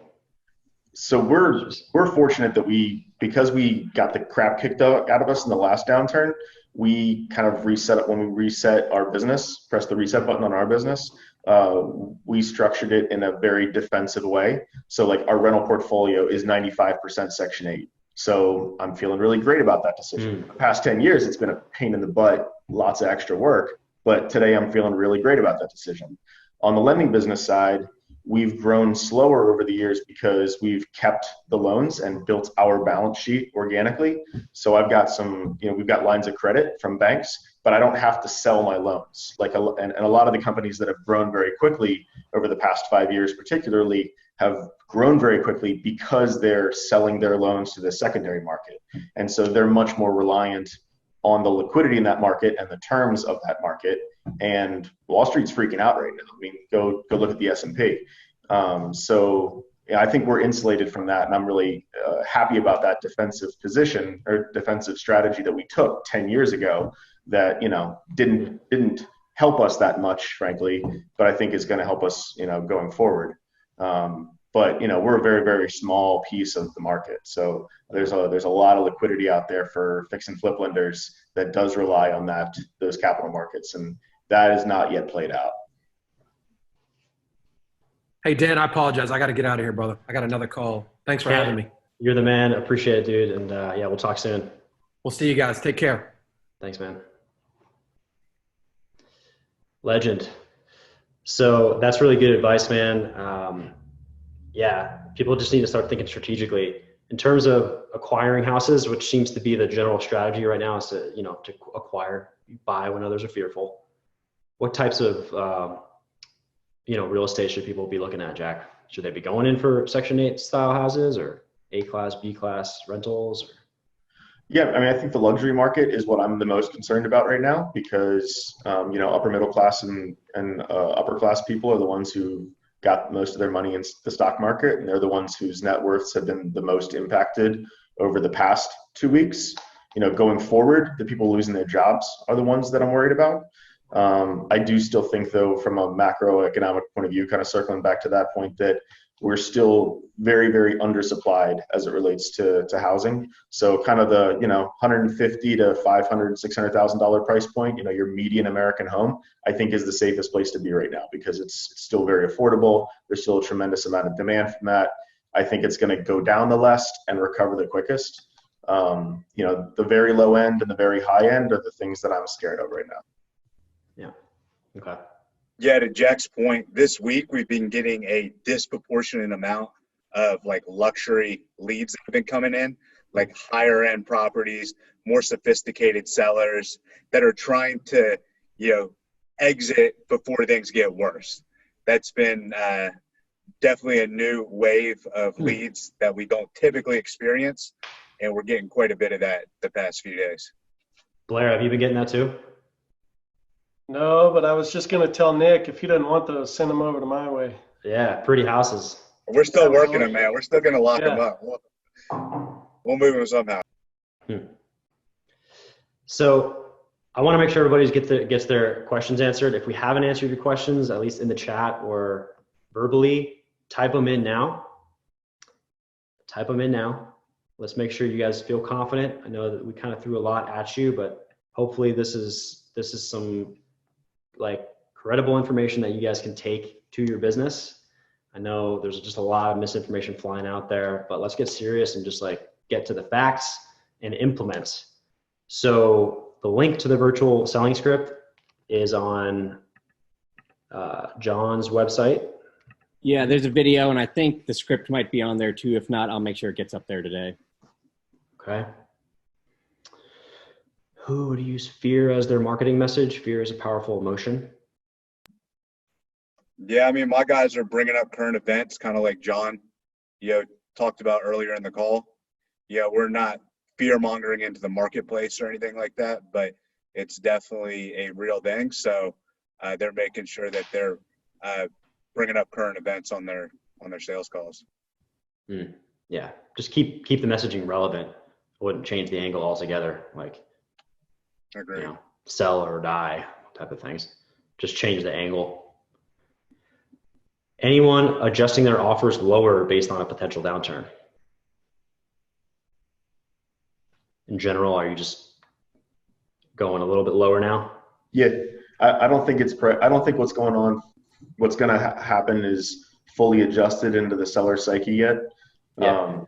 So we're fortunate that because we got the crap kicked out of us in the last downturn, we kind of when we reset our business, press the reset button on our business, we structured it in a very defensive way. So like our rental portfolio is 95% Section 8. So I'm feeling really great about that decision. The past 10 years, it's been a pain in the butt, lots of extra work, but today I'm feeling really great about that decision. On the lending business side, we've grown slower over the years because we've kept the loans and built our balance sheet organically. So I've got we've got lines of credit from banks, but I don't have to sell my loans. And a lot of the companies that have grown very quickly over the past 5 years, particularly, have grown very quickly because they're selling their loans to the secondary market. And so they're much more reliant on the liquidity in that market and the terms of that market. And Wall Street's freaking out right now. I mean, go look at the S&P. So yeah, I think we're insulated from that, and I'm really happy about that defensive position or defensive strategy that we took 10 years ago. That didn't help us that much, frankly, but I think is going to help us, going forward. But we're a very, very small piece of the market. So there's a lot of liquidity out there for fix and flip lenders that does rely on those capital markets, and that is not yet played out. Hey, Dan, I apologize. I got to get out of here, brother. I got another call. Thanks for having me. You're the man. Appreciate it, dude. And yeah, we'll talk soon. We'll see you guys. Take care. Thanks, man. Legend. So that's really good advice, man. Yeah, people just need to start thinking strategically in terms of acquiring houses, which seems to be the general strategy right now, is to acquire, buy when others are fearful. What types of real estate should people be looking at, Jack? Should they be going in for Section 8 style houses or A-class, B-class rentals? Yeah, I mean, I think the luxury market is what I'm the most concerned about right now, because upper middle class and upper class people are the ones who got most of their money in the stock market, and they're the ones whose net worths have been the most impacted over the past 2 weeks. Going forward, the people losing their jobs are the ones that I'm worried about. I do still think, though, from a macroeconomic point of view, kind of circling back to that point, that we're still very, very undersupplied as it relates to housing. So kind of the, $150,000 to $500,000, $600,000 price point, your median American home, I think is the safest place to be right now, because it's still very affordable. There's still a tremendous amount of demand from that. I think it's going to go down the least and recover the quickest. The very low end and the very high end are the things that I'm scared of right now. Yeah. Okay. Yeah, to Jack's point, this week we've been getting a disproportionate amount of luxury leads that have been coming in, higher end properties, more sophisticated sellers that are trying to, exit before things get worse. That's been definitely a new wave of leads that we don't typically experience, and we're getting quite a bit of that the past few days. Blair, have you been getting that too? No, but I was just going to tell Nick, if he doesn't want those, send them over to my way. Yeah, pretty houses. We're still working them, man. We're still going to lock them up. We'll move them somehow. So I want to make sure everybody gets their questions answered. If we haven't answered your questions, at least in the chat or verbally, type them in now. Let's make sure you guys feel confident. I know that we kind of threw a lot at you, but hopefully this is some credible information that you guys can take to your business. I know there's just a lot of misinformation flying out there, but let's get serious and just like get to the facts and implement. So the link to the virtual selling script is on John's website. Yeah, there's a video, and I think the script might be on there too. If not, I'll make sure it gets up there today. Okay. Who would use fear as their marketing message? Fear is a powerful emotion. Yeah, I mean, my guys are bringing up current events, kind of like John, talked about earlier in the call. Yeah, we're not fear mongering into the marketplace or anything like that, but it's definitely a real thing. So they're making sure that they're bringing up current events on their sales calls. Yeah, just keep the messaging relevant. I wouldn't change the angle altogether, like Agreed. Sell or die type of things. Just change the angle. Anyone adjusting their offers lower based on a potential downturn? In general, are you just going a little bit lower now? Yeah, I don't think I don't think what's going to happen is fully adjusted into the seller psyche yet. Yeah.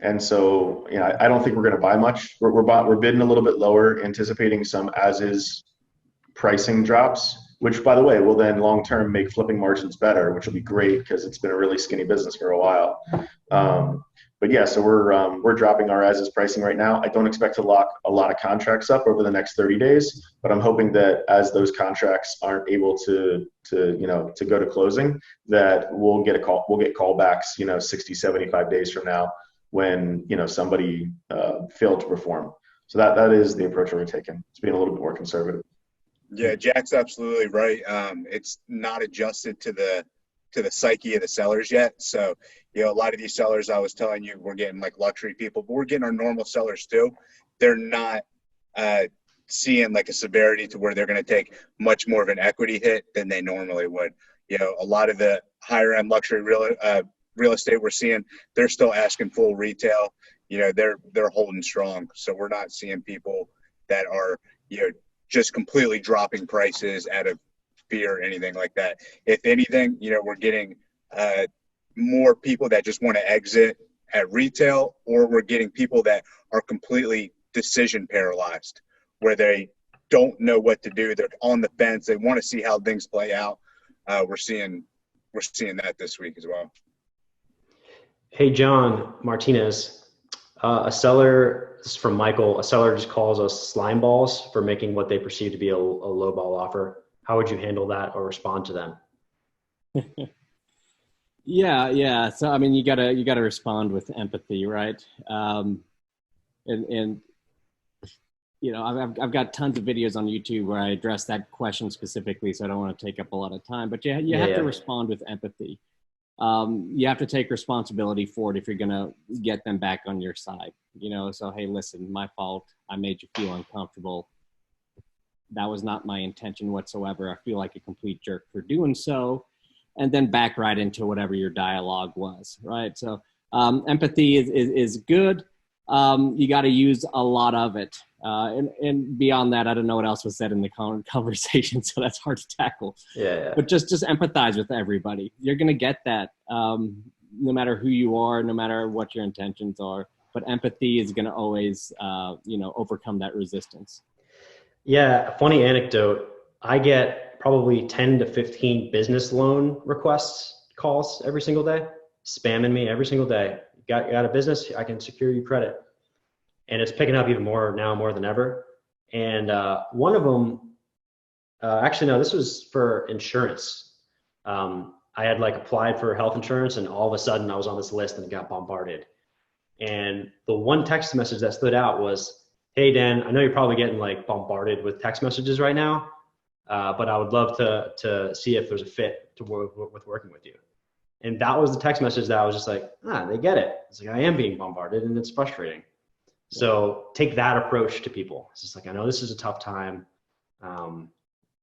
And so, I don't think we're going to buy much. We're bidding a little bit lower, anticipating some as-is pricing drops, which, by the way, will then long-term make flipping margins better, which will be great because it's been a really skinny business for a while. But yeah, so we're dropping our as-is pricing right now. I don't expect to lock a lot of contracts up over the next 30 days, but I'm hoping that as those contracts aren't able to go to closing, that we'll get callbacks, 60, 75 days from now when, somebody failed to perform. So that is the approach we're taking. It's being a little bit more conservative. Yeah, Jack's absolutely right. It's not adjusted to the psyche of the sellers yet. So, a lot of these sellers, I was telling you, we're getting like luxury people, but we're getting our normal sellers too. They're not seeing like a severity to where they're going to take much more of an equity hit than they normally would. A lot of the higher end luxury real estate we're seeing, they're still asking full retail. They're holding strong. So we're not seeing people that are, just completely dropping prices out of fear or anything like that. If anything, we're getting more people that just want to exit at retail, or we're getting people that are completely decision paralyzed, where they don't know what to do. They're on the fence. They want to see how things play out. We're seeing that this week as well. Hey, John Martinez, a seller, this is from Michael, a seller just calls us slime balls for making what they perceive to be a low ball offer. How would you handle that or respond to them? Yeah. So, I mean, you gotta respond with empathy, right? And I've got tons of videos on YouTube where I address that question specifically, so I don't want to take up a lot of time, but you have to respond with empathy. You have to take responsibility for it if you're going to get them back on your side, so, hey, listen, my fault. I made you feel uncomfortable. That was not my intention whatsoever. I feel like a complete jerk for doing so. And then back right into whatever your dialogue was, right? So empathy is good. You got to use a lot of it. And beyond that, I don't know what else was said in the conversation, so that's hard to tackle. Yeah. But just empathize with everybody. You're going to get that no matter who you are, no matter what your intentions are. But empathy is going to always, overcome that resistance. Yeah, funny anecdote. I get probably 10 to 15 business loan calls every single day, spamming me every single day. Got a business? I can secure you credit. And it's picking up even more now, more than ever. And one of them, actually, no, this was for insurance. I had applied for health insurance, and all of a sudden I was on this list and got bombarded. And the one text message that stood out was, "Hey, Dan, I know you're probably getting bombarded with text messages right now, but I would love to see if there's a fit to with working with you." And that was the text message that I was just they get it. It's I am being bombarded and it's frustrating. So take that approach to people. It's just I know this is a tough time.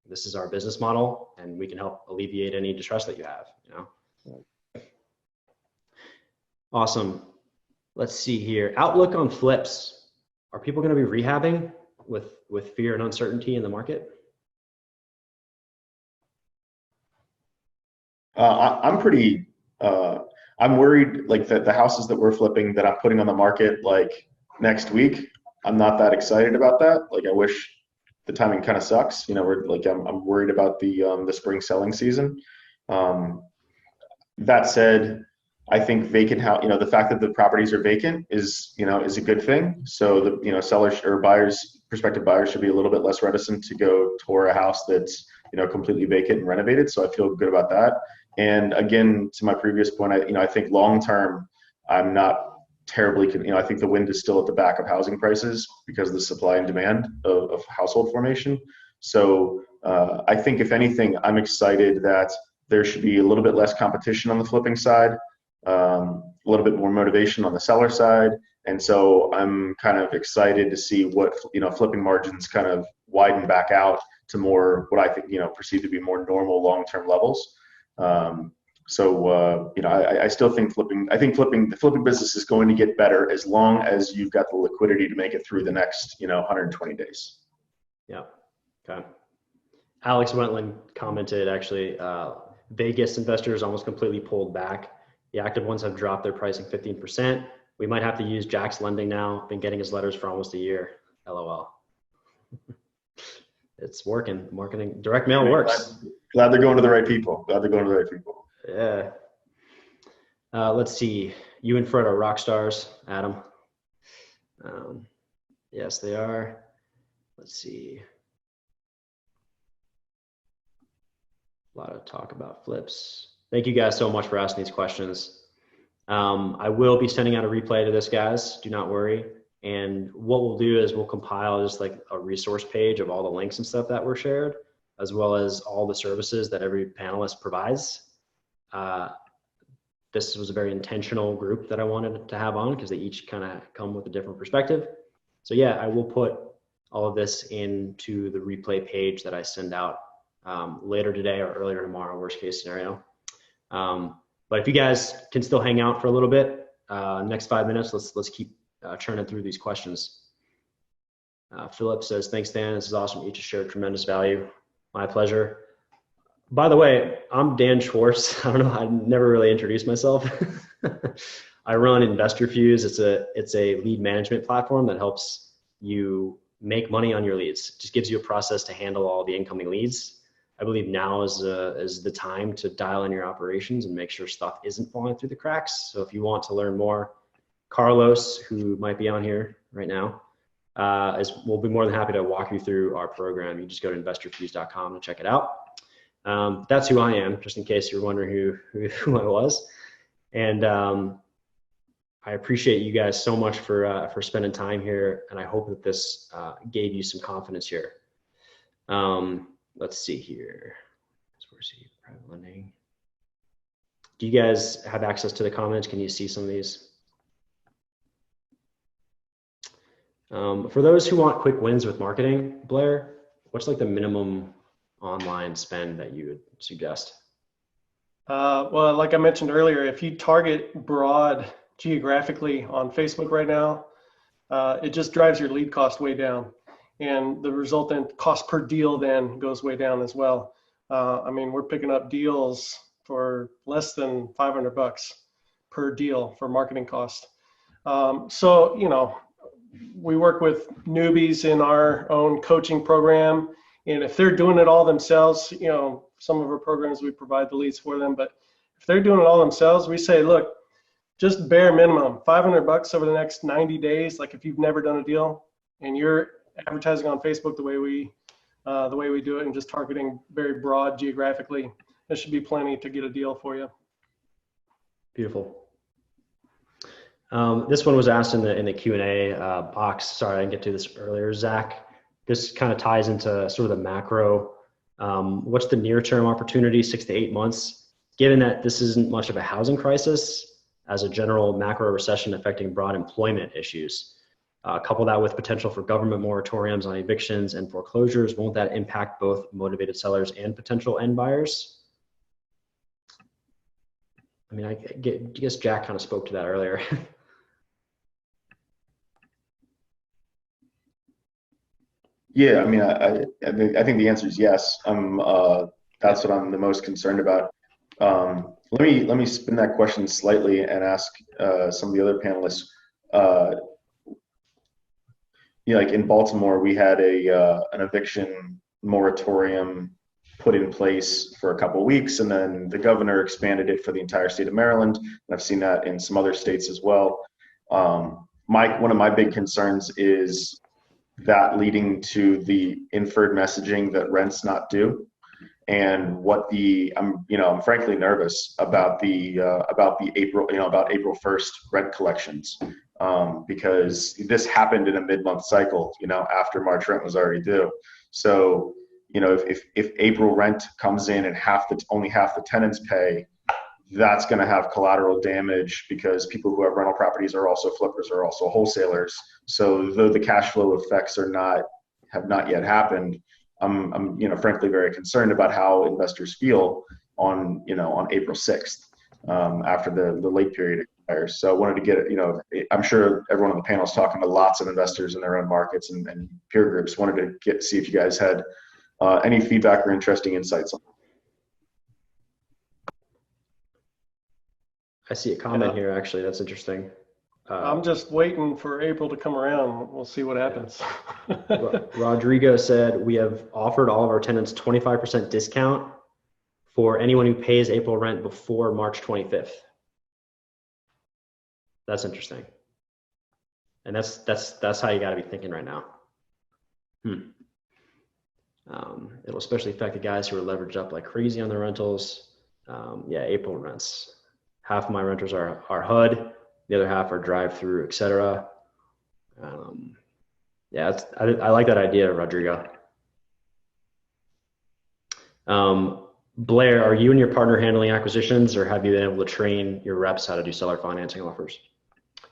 This is our business model and we can help alleviate any distress that you have, Awesome. Let's see here. Outlook on flips. Are people going to be rehabbing with fear and uncertainty in the market? I'm pretty I'm worried like that the houses that we're flipping that I'm putting on the market like next week, I'm not that excited about that. Like I wish the timing kind of sucks. You know, we're like I'm worried about the spring selling season. That said, I think vacant house, you know, the fact that the properties are vacant is, you know, is a good thing. So the, you know, sellers or buyers, prospective buyers should be a little bit less reticent to go tour a house that's, you know, completely vacant and renovated. So I feel good about that. And again, to my previous point, I think long term, I'm not terribly, you know, I think the wind is still at the back of housing prices because of the supply and demand of household formation. So I think if anything, I'm excited that there should be a little bit less competition on the flipping side, a little bit more motivation on the seller side. And so I'm kind of excited to see what, you know, flipping margins kind of widen back out to more, what I think, you know, perceived to be more normal long-term levels. You know, I still think the flipping business is going to get better as long as you've got the liquidity to make it through the next, you know, 120 days. Yeah. Okay. Alex Wentland commented actually, Vegas investors almost completely pulled back. The active ones have dropped their pricing 15%. We might have to use Jack's lending now. Been getting his letters for almost a year. LOL. It's working. Marketing, direct mail works. Glad they're going to the right people. Yeah. Let's see. You and Fred are rock stars, Adam. Yes, they are. Let's see. A lot of talk about flips. Thank you guys so much for asking these questions. I will be sending out a replay to this, guys. Do not worry. And what we'll do is we'll compile just like a resource page of all the links and stuff that were shared, as well as all the services that every panelist provides. This was a very intentional group that I wanted to have on because they each kind of come with a different perspective. So yeah, I will put all of this into the replay page that I send out later today or earlier tomorrow, worst case scenario. But if you guys can still hang out for a little bit, next 5 minutes, let's keep churning through these questions. Philip says, thanks, Dan. This is awesome. Each has shared tremendous value. My pleasure. By the way, I'm Dan Schwartz. I don't know. I never really introduced myself. I run InvestorFuse. It's a lead management platform that helps you make money on your leads. It just gives you a process to handle all the incoming leads. I believe now is the time to dial in your operations and make sure stuff isn't falling through the cracks. So if you want to learn more, Carlos, who might be on here right now, we'll be more than happy to walk you through our program. You just go to investorfuse.com to check it out. That's who I am, just in case you're wondering who I was. And I appreciate you guys so much for spending time here, and I hope that this gave you some confidence here. Let's see here. Private lending. Do you guys have access to the comments? Can you see some of these? For those who want quick wins with marketing, Blair, what's like the minimum online spend that you would suggest? Well, like I mentioned earlier, if you target broad geographically on Facebook right now, it just drives your lead cost way down. And the resultant cost per deal then goes way down as well. I mean, we're picking up deals for less than $500 per deal for marketing cost. So, you know, we work with newbies in our own coaching program. And if they're doing it all themselves, you know, some of our programs, we provide the leads for them. But if they're doing it all themselves, we say, look, just bare minimum, $500 over the next 90 days. Like if you've never done a deal and you're advertising on Facebook the way we do it and just targeting very broad geographically, there should be plenty to get a deal for you. Beautiful. This one was asked in the Q&A box. Sorry, I didn't get to this earlier, Zach. This kind of ties into sort of the macro. What's the near-term opportunity, 6 to 8 months, given that this isn't much of a housing crisis as a general macro recession affecting broad employment issues? Couple that with potential for government moratoriums on evictions and foreclosures. Won't that impact both motivated sellers and potential end buyers? I mean, I guess Jack kind of spoke to that earlier. Yeah, I mean, I think the answer is yes. That's what I'm the most concerned about. Let me spin that question slightly and ask some of the other panelists. Like in Baltimore, we had an eviction moratorium put in place for a couple of weeks, and then the governor expanded it for the entire state of Maryland. And I've seen that in some other states as well. One of my big concerns is that leading to the inferred messaging that rent's not due, and I'm frankly nervous about the April 1st rent collections, because this happened in a mid-month cycle, after March rent was already due. So, if April rent comes in and only half the tenants pay, that's going to have collateral damage, because people who have rental properties are also flippers, are also wholesalers. So though the cash flow effects have not yet happened, I'm frankly very concerned about how investors feel on April 6th, after the late period expires. So I wanted to get I'm sure everyone on the panel is talking to lots of investors in their own markets and peer groups. Wanted to see if you guys had any feedback or interesting insights on that. I see a comment here, actually. That's interesting. I'm just waiting for April to come around. We'll see what happens. Rodrigo said, we have offered all of our tenants 25% discount for anyone who pays April rent before March 25th. That's interesting. And that's how you got to be thinking right now. It'll especially affect the guys who are leveraged up like crazy on their rentals. April rents. Half of my renters are HUD, the other half are drive-through, etc. I like that idea, Rodrigo. Blair, are you and your partner handling acquisitions, or have you been able to train your reps how to do seller financing offers?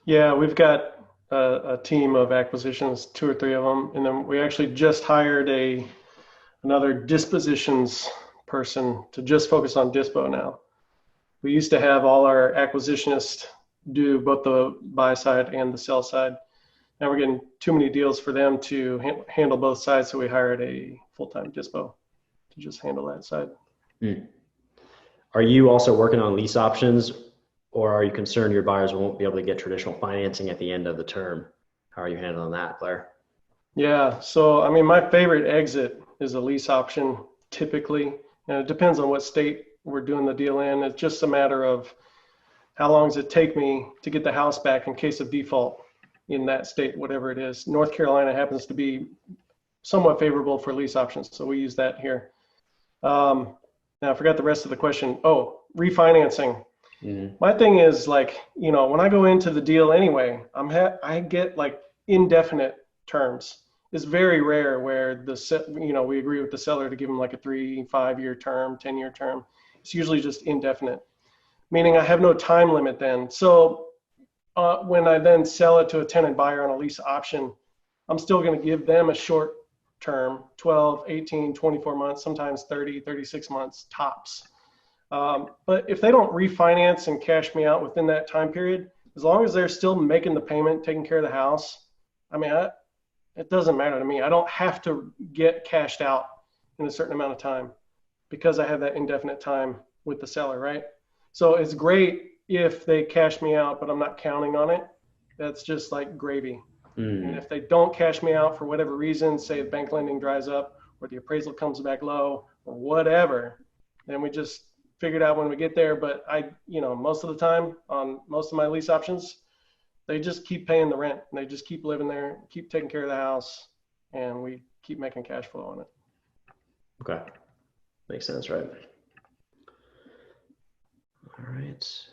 Yeah, we've got a team of acquisitions, 2 or 3 of them, and then we actually just hired another dispositions person to just focus on dispo now. We used to have all our acquisitionists do both the buy side and the sell side. Now we're getting too many deals for them to handle both sides, so we hired a full-time dispo to just handle that side. Are you also working on lease options, or are you concerned your buyers won't be able to get traditional financing at the end of the term? How are you handling that, Blair? Yeah, so my favorite exit is a lease option typically, and it depends on what state we're doing the deal in. It's just a matter of how long does it take me to get the house back in case of default in that state, whatever it is. North Carolina happens to be somewhat favorable for lease options, so we use that here. Now I forgot the rest of the question. Oh, refinancing. My thing is, when I go into the deal anyway, I get like indefinite terms. It's very rare where we agree with the seller to give them like a 3-5 year term, 10-year term. It's usually just indefinite, meaning I have no time limit then. So when I then sell it to a tenant buyer on a lease option, I'm still going to give them a short term, 12, 18, 24 months, sometimes 30, 36 months tops. But if they don't refinance and cash me out within that time period, as long as they're still making the payment, taking care of the house, it doesn't matter to me. I don't have to get cashed out in a certain amount of time because I have that indefinite time with the seller, right? So it's great if they cash me out, but I'm not counting on it. That's just like gravy. And if they don't cash me out for whatever reason, say the bank lending dries up or the appraisal comes back low or whatever, then we just figure it out when we get there. But most of the time on most of my lease options, they just keep paying the rent and they just keep living there, keep taking care of the house, and we keep making cash flow on it. Okay. Makes sense, right? All right.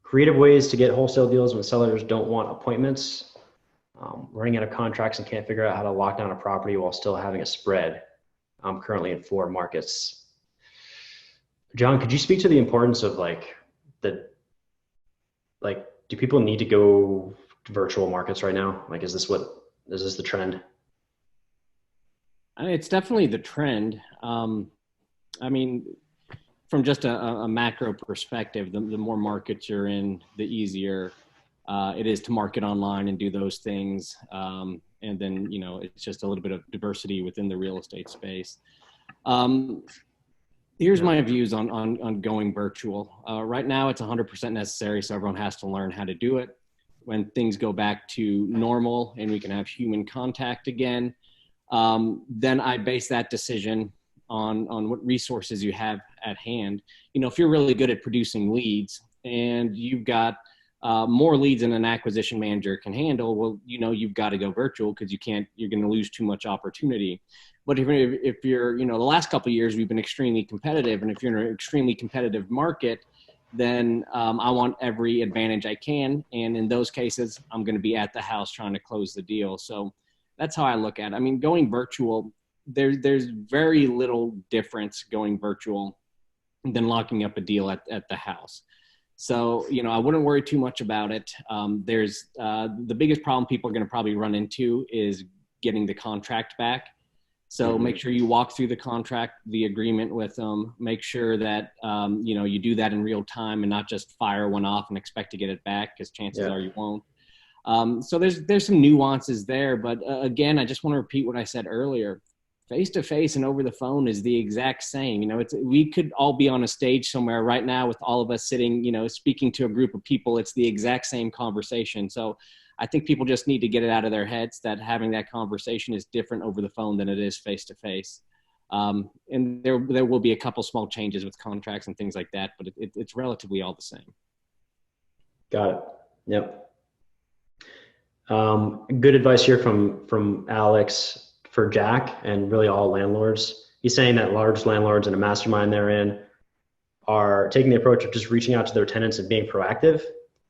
Creative ways to get wholesale deals when sellers don't want appointments. Running out of contracts and can't figure out how to lock down a property while still having a spread. I'm currently in 4 markets. John, could you speak to the importance of do people need to go to virtual markets right now? Is this the trend? It's definitely the trend. From just a macro perspective, the more markets you're in, the easier it is to market online and do those things. And then, it's just a little bit of diversity within the real estate space. Here's my views on going virtual. Right now, it's 100% necessary, so everyone has to learn how to do it. When things go back to normal and we can have human contact again, then I base that decision on what resources you have at hand. You know, if you're really good at producing leads and you've got more leads than an acquisition manager can handle, well, you know, you've got to go virtual because you're going to lose too much opportunity. But if you're, you know, the last couple of years, we've been extremely competitive. And if you're in an extremely competitive market, then I want every advantage I can. And in those cases, I'm going to be at the house trying to close the deal. So that's how I look at it. I mean, going virtual, there's very little difference going virtual than locking up a deal at the house. So, you know, I wouldn't worry too much about it. There's the biggest problem people are going to probably run into is getting the contract back. So make sure you walk through the contract, the agreement with them, make sure that, you know, you do that in real time and not just fire one off and expect to get it back, because chances are you won't. So there's some nuances there, but again, I just want to repeat what I said earlier. Face-to-face and over the phone is the exact same. You know, we could all be on a stage somewhere right now with all of us sitting, you know, speaking to a group of people. It's the exact same conversation. So I think people just need to get it out of their heads that having that conversation is different over the phone than it is face-to-face. And there will be a couple small changes with contracts and things like that, but it's relatively all the same. Got it. Yep. Good advice here from Alex for Jack and really all landlords. He's saying that large landlords in a mastermind they're in are taking the approach of just reaching out to their tenants and being proactive,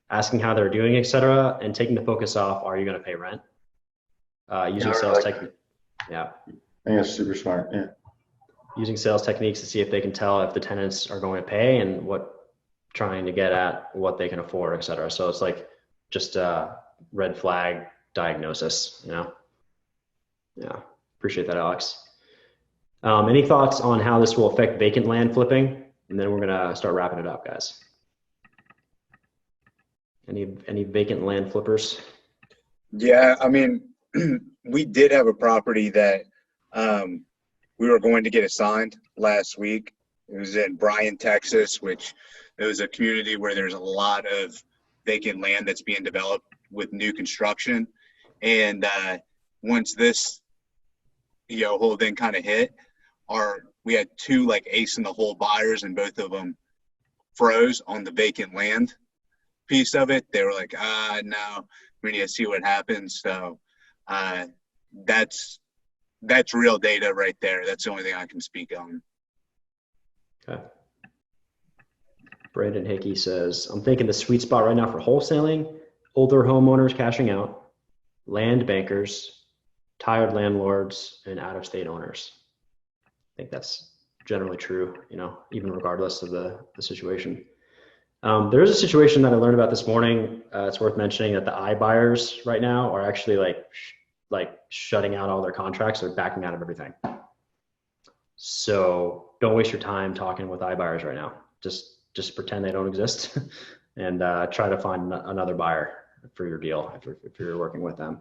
asking how they're doing, et cetera, and taking the focus off, are you going to pay rent? Using sales techniques. Yeah. I think that's super smart. Yeah. Using sales techniques to see if they can tell if the tenants are going to pay and trying to get at what they can afford, et cetera. So it's like just a red flag diagnosis, you know? Yeah. Appreciate that, Alex. Any thoughts on how this will affect vacant land flipping? And then we're going to start wrapping it up, guys. Any vacant land flippers? Yeah, I mean, we did have a property that we were going to get assigned last week. It was in Bryan, Texas, which it was a community where there's a lot of vacant land that's being developed with new construction. And once this whole thing kind of hit, we had two like ace in the hole buyers, and both of them froze on the vacant land piece of it. They were like, no, we need to see what happens. So that's real data right there. That's the only thing I can speak on. Okay. Brandon Hickey says, I'm thinking the sweet spot right now for wholesaling, older homeowners cashing out, land bankers, tired landlords, and out-of-state owners. I think that's generally true, you know, even regardless of the situation. There is a situation that I learned about this morning. It's worth mentioning that the iBuyers right now are actually like shutting out all their contracts. They're backing out of everything. So don't waste your time talking with iBuyers right now. Just pretend they don't exist and try to find another buyer for your deal if you're working with them.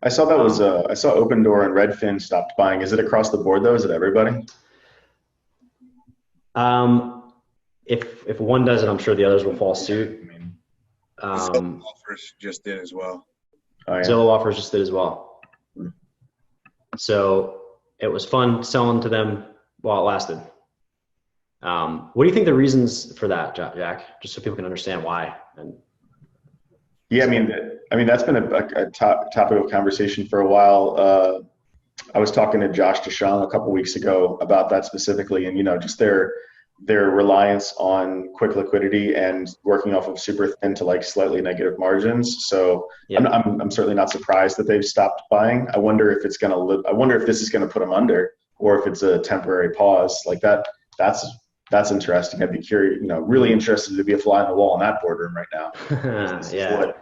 I saw that was I saw Open Door and Redfin stopped buying. Is it across the board though? Is it everybody? If one does it, I'm sure the others will follow suit. Zillow offers just did as well. Oh, yeah. Zillow offers just did as well. So it was fun selling to them while it lasted. What do you think the reasons for that, Jack? Just so people can understand why. Yeah, I mean that's been a topic of conversation for a while. I was talking to Josh DeShong a couple weeks ago about that specifically, and just their reliance on quick liquidity and working off of super thin to like slightly negative margins. So yeah. I'm certainly not surprised that they've stopped buying. I wonder if it's gonna I wonder if this is gonna put them under, or if it's a temporary pause like that. That's interesting. I'd be curious, really interested to be a fly on the wall in that boardroom right now.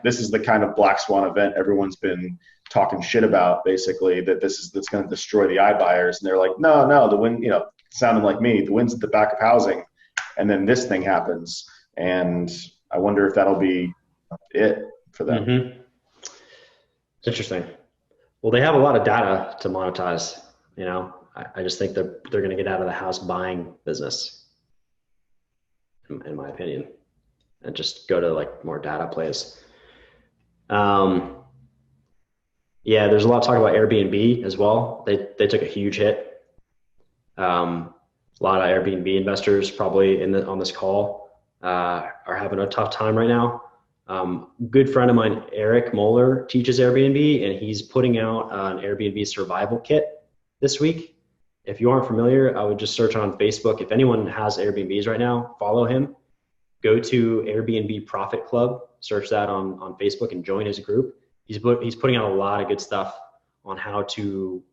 This is the kind of black swan event everyone's been talking shit about, basically, that's going to destroy the iBuyers. And they're like, no, the wind, sounding like me, the wind's at the back of housing. And then this thing happens. And I wonder if that'll be it for them. Mm-hmm. It's interesting. Well, they have a lot of data to monetize, I just think they're going to get out of the house buying business, in my opinion, and just go to like more data plays. Yeah, there's a lot of talk about Airbnb as well. They took a huge hit. A lot of Airbnb investors probably on this call are having a tough time right now. Good friend of mine, Eric Moeller, teaches Airbnb, and he's putting out an Airbnb survival kit this week. If you aren't familiar, I would just search on Facebook. If anyone has Airbnbs right now, follow him. Go to Airbnb Profit Club, search that on Facebook, and join his group. He's putting out a lot of good stuff on how to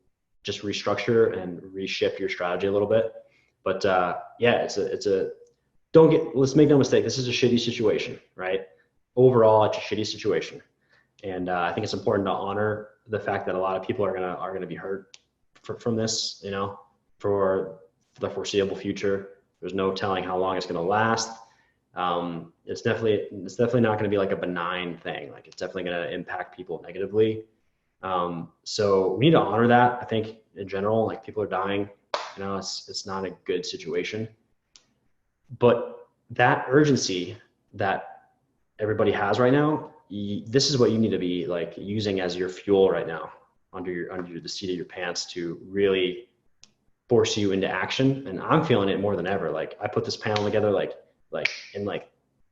just restructure and reshift your strategy a little bit. But yeah, let's make no mistake, this is a shitty situation, right? Overall, it's a shitty situation. And I think it's important to honor the fact that a lot of people are gonna be hurt from this, you know, for the foreseeable future. There's no telling how long it's gonna last. It's definitely not going to be like a benign thing. Like, it's definitely going to impact people negatively. So we need to honor that. I think in general, like, people are dying, you know, it's not a good situation, but that urgency that everybody has right now, this is what you need to be like using as your fuel right now under the seat of your pants to really force you into action. And I'm feeling it more than ever. Like, I put this panel together like in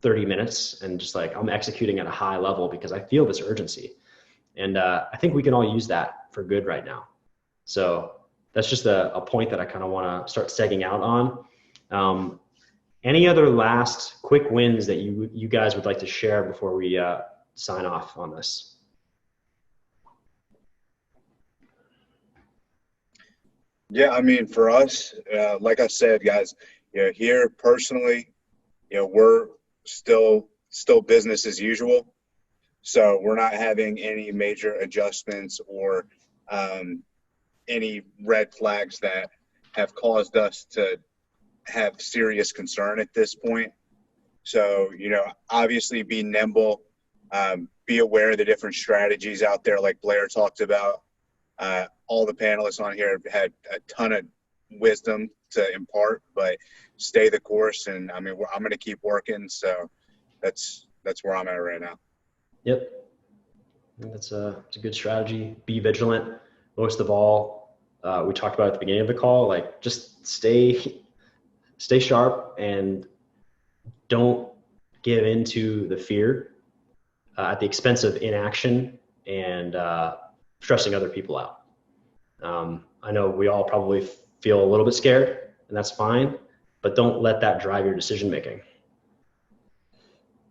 30 minutes, and just like, I'm executing at a high level because I feel this urgency. And I think we can all use that for good right now. So that's just a point that I kind of want to start segging out on. Any other last quick wins that you guys would like to share before we sign off on this? Yeah, I mean, for us, like I said, guys, you know, here personally, you know, we're still business as usual. So we're not having any major adjustments or any red flags that have caused us to have serious concern at this point. So, you know, obviously be nimble, be aware of the different strategies out there like Blair talked about. All the panelists on here have had a ton of wisdom to impart, but stay the course. And I mean, I'm going to keep working. So that's where I'm at right now. Yep. I think it's a good strategy. Be vigilant. Most of all, we talked about at the beginning of the call, like, just stay sharp and don't give into the fear at the expense of inaction and stressing other people out. I know we all probably feel a little bit scared, and that's fine, but don't let that drive your decision making.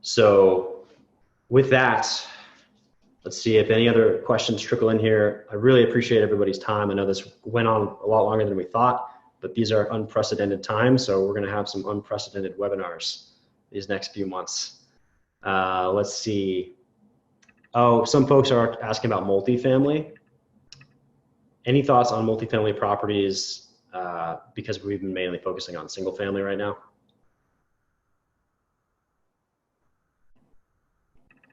So with that, let's see if any other questions trickle in here. I really appreciate everybody's time. I know this went on a lot longer than we thought, but these are unprecedented times, so we're going to have some unprecedented webinars these next few months. Let's see. Oh, some folks are asking about multifamily. Any thoughts on multifamily properties? Because we've been mainly focusing on single family right now.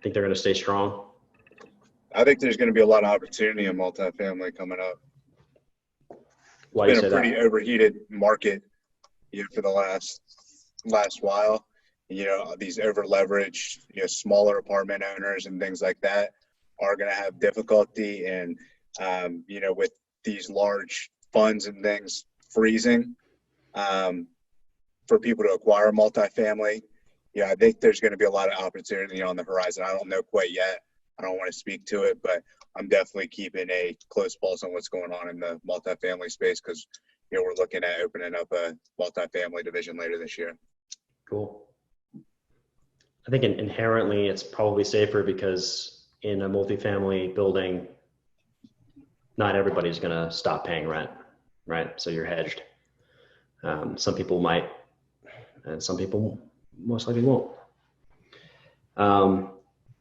Think they're going to stay strong? I think there's going to be a lot of opportunity in multifamily coming up. Why It's you been say a pretty that? overheated market, you know, for the last while. You know, these over leveraged, you know, smaller apartment owners and things like that are going to have difficulty. And, you know, with these large funds and things freezing for people to acquire multifamily, yeah, I think there's going to be a lot of opportunity on the horizon. I don't know quite yet. I don't want to speak to it, but I'm definitely keeping a close pulse on what's going on in the multifamily space because, you know, we're looking at opening up a multifamily division later this year. Cool. I think inherently it's probably safer because in a multifamily building, not everybody's going to stop paying rent, right? So you're hedged. Some people might, and some people most likely won't.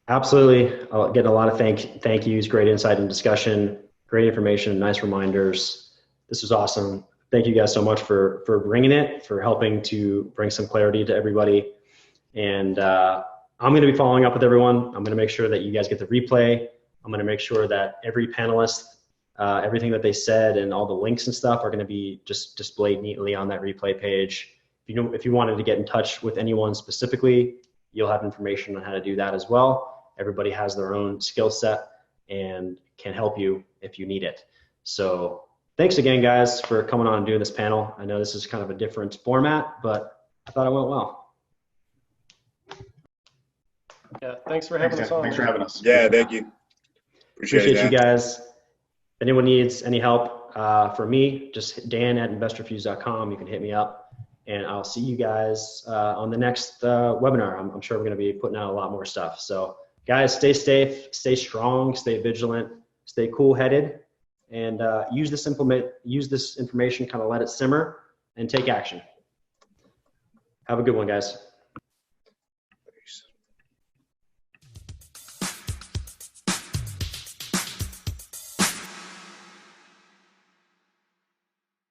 Absolutely. Getting a lot of thank yous, great insight and discussion, great information, nice reminders. This was awesome. Thank you guys so much for bringing it, for helping to bring some clarity to everybody. And I'm going to be following up with everyone. I'm going to make sure that you guys get the replay. I'm going to make sure that every panelist Everything that they said and all the links and stuff are going to be just displayed neatly on that replay page. If you wanted to get in touch with anyone specifically, you'll have information on how to do that as well. Everybody has their own skill set and can help you if you need it. So thanks again, guys, for coming on and doing this panel. I know this is kind of a different format, but I thought it went well. Yeah, thanks for having us on. Thanks for having us. Yeah, thank you. Appreciate you guys. If anyone needs any help from me, just dan@investorfuse.com. You can hit me up, and I'll see you guys on the next webinar. I'm sure we're going to be putting out a lot more stuff. So guys, stay safe, stay strong, stay vigilant, stay cool-headed, and use this information, kind of let it simmer and take action. Have a good one, guys.